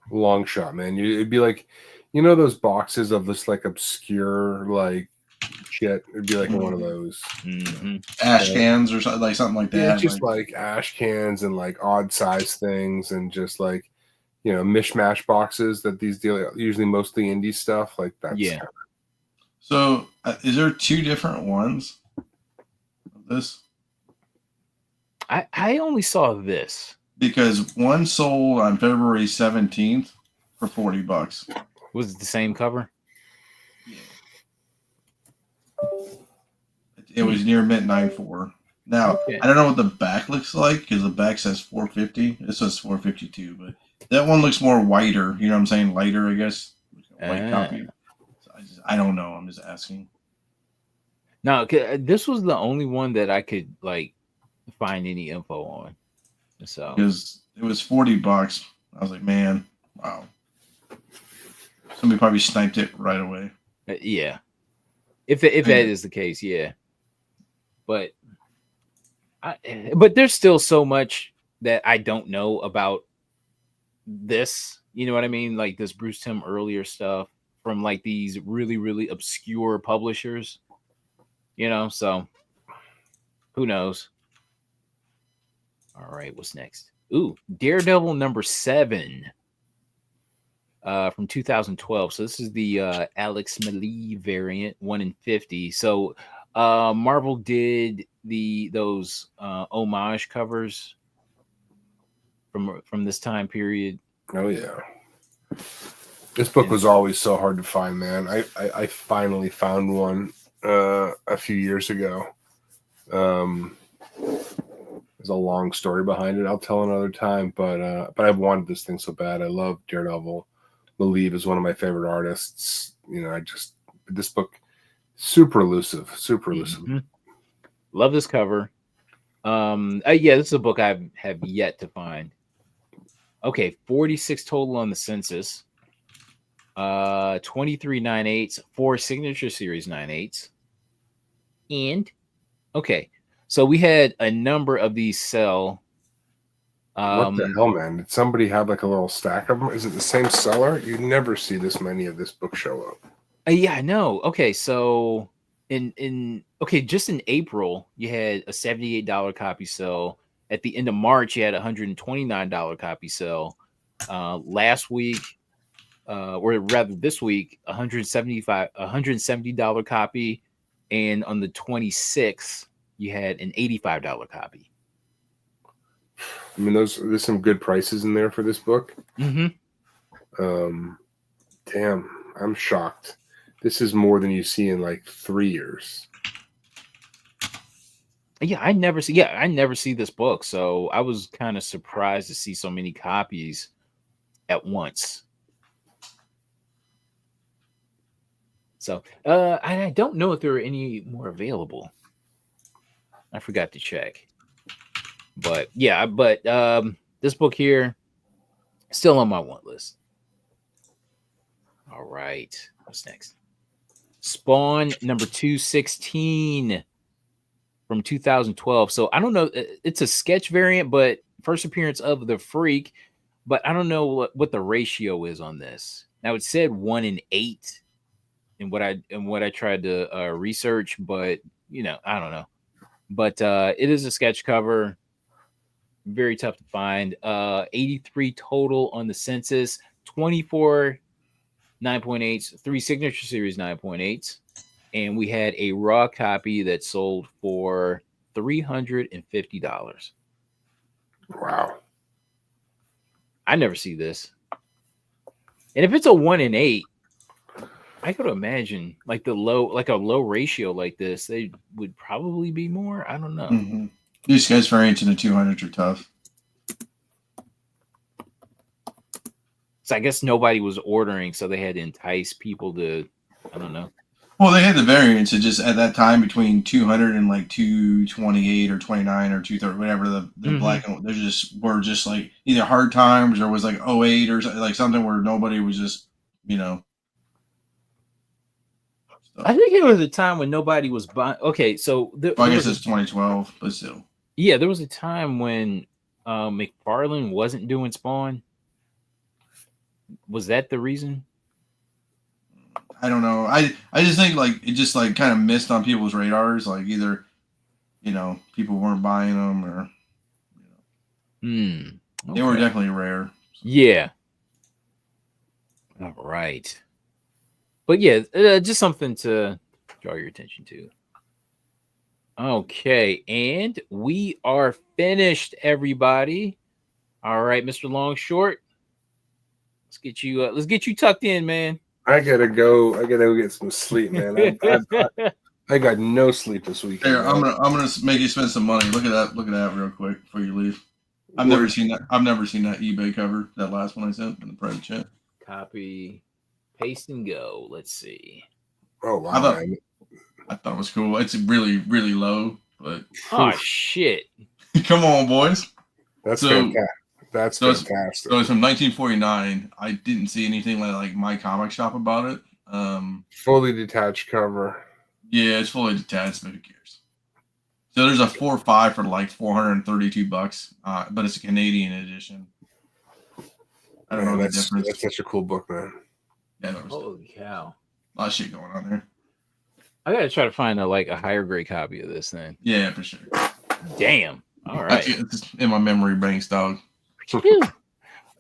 Long shot, man. It'd be like, you know, those boxes of this like obscure like shit. It'd be like one of those ash cans or something like that. Yeah, just like ash cans and like odd size things and just like, you know, mishmash boxes that these deal usually mostly indie stuff like that. Yeah. So, is there 2 different ones of this? I only saw this because one sold on February 17th for $40. Was it the same cover? Yeah. It was near mint 94. Now, okay. I don't know what the back looks like because the back says 450. It says 452, but that one looks more whiter. You know what I'm saying? Lighter, I guess. White copy. I don't know. I'm just asking. No, this was the only one that I could like find any info on. So because it was $40. I was like, man, wow. Somebody probably sniped it right away. Yeah, if that is the case, yeah. But there's still so much that I don't know about this. You know what I mean? Like this Bruce Timm earlier stuff from like these really obscure publishers, you know, so who knows? All right, what's next? Ooh, Daredevil number 7 from 2012. So this is the Alex Malee variant, 1 in 50. So Marvel did those homage covers from this time period. Oh yeah. This book was always so hard to find, man. I finally found one a few years ago. There's a long story behind it. I'll tell another time, but I've wanted this thing so bad. I love Daredevil. Malee is one of my favorite artists. You know, this book, super elusive. Mm-hmm. Love this cover. Yeah, this is a book I have yet to find. Okay, 46 total on the census. 23 9/8, 4 signature series 9/8. And okay, so we had a number of these sell. What the hell, man? Did somebody have like a little stack of them? Is it the same seller? You never see this many of this book show up. Yeah, I know. Okay, so just in April, you had a $78 copy sell. At the end of March, you had a $129 copy sell. Last week, or rather this week, $170 copy, and on the 26th, you had an $85 copy. I mean, there's some good prices in there for this book. Mm-hmm. Damn, I'm shocked. This is more than you see in like 3 years. Yeah, I never see this book, so I was kind of surprised to see so many copies at once. So, I don't know if there are any more available. I forgot to check. But yeah, this book here still on my want list. All right. What's next? Spawn number 216 from 2012. So I don't know. It's a sketch variant, but first appearance of the Freak. But I don't know what the ratio is on this. Now it said 1 in 8 in what I tried to research, but I don't know. But it is a sketch cover. Very tough to find. 83 total on the census, 24 9.8s, 3 signature series 9.8s, and we had a raw copy that sold for $350. Wow. I never see this. And if it's a 1 in 8, I could imagine like a low ratio like this, they would probably be more. I don't know. Mm-hmm. These sketch variants in the 200s are tough. So I guess nobody was ordering, so they had to entice people to, I don't know. Well, they had the variants. It just at that time between 200 and like 228 or 29 or 230, whatever the black and they were just like either hard times or was like 08 or like something where nobody was just stuff. I think it was a time when nobody was buying. Okay, so I guess it's 2012, but still. Yeah, there was a time when McFarlane wasn't doing Spawn. Was that the reason? I don't know. I just think like it just like kind of missed on people's radars. Like either people weren't buying them or Okay. They were definitely rare. Yeah. All right. But yeah, just something to draw your attention to. Okay, and we are finished, everybody. All right, Mr. Long Short. Let's get you tucked in, man. I gotta go get some sleep, man. I got no sleep this weekend. Here, I'm gonna make you spend some money. Look at that real quick before you leave. I've never seen that eBay cover, that last one I sent in the private chat. Copy, paste, and go. Let's see. Oh wow! I thought it was cool. It's really, really low, but shit! Come on, boys. That's fantastic. That's fantastic. So it's from 1949. I didn't see anything like My Comic Shop about it. Fully detached cover. Yeah, it's fully detached, but who cares? So there's a 4.5 for like $432, but it's a Canadian edition. I don't know the difference. That's such a cool book, man. Yeah, holy cow! A lot of shit going on there. I gotta try to find a higher grade copy of this thing. Yeah, for sure. Damn. All right. It's in my memory banks, dog.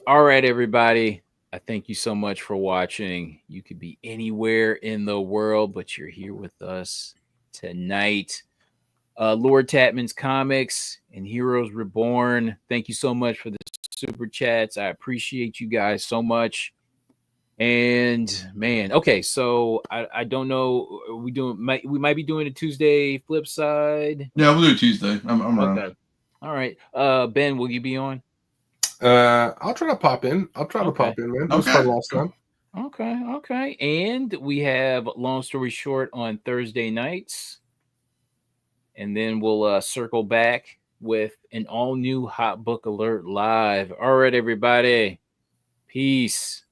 All right, everybody. I thank you so much for watching. You could be anywhere in the world, but you're here with us tonight. Lord Tatman's Comics and Heroes Reborn. Thank you so much for the super chats. I appreciate you guys so much. And man, okay, so I don't know. We might be doing a Tuesday flip side. Yeah, we'll do it Tuesday. I'm around. Okay. All right. Ben, will you be on? I'll try to pop in. Man. That was fun last time. Okay. And we have Long Story Short on Thursday nights. And then we'll circle back with an all-new Hot Book Alert live. All right, everybody. Peace.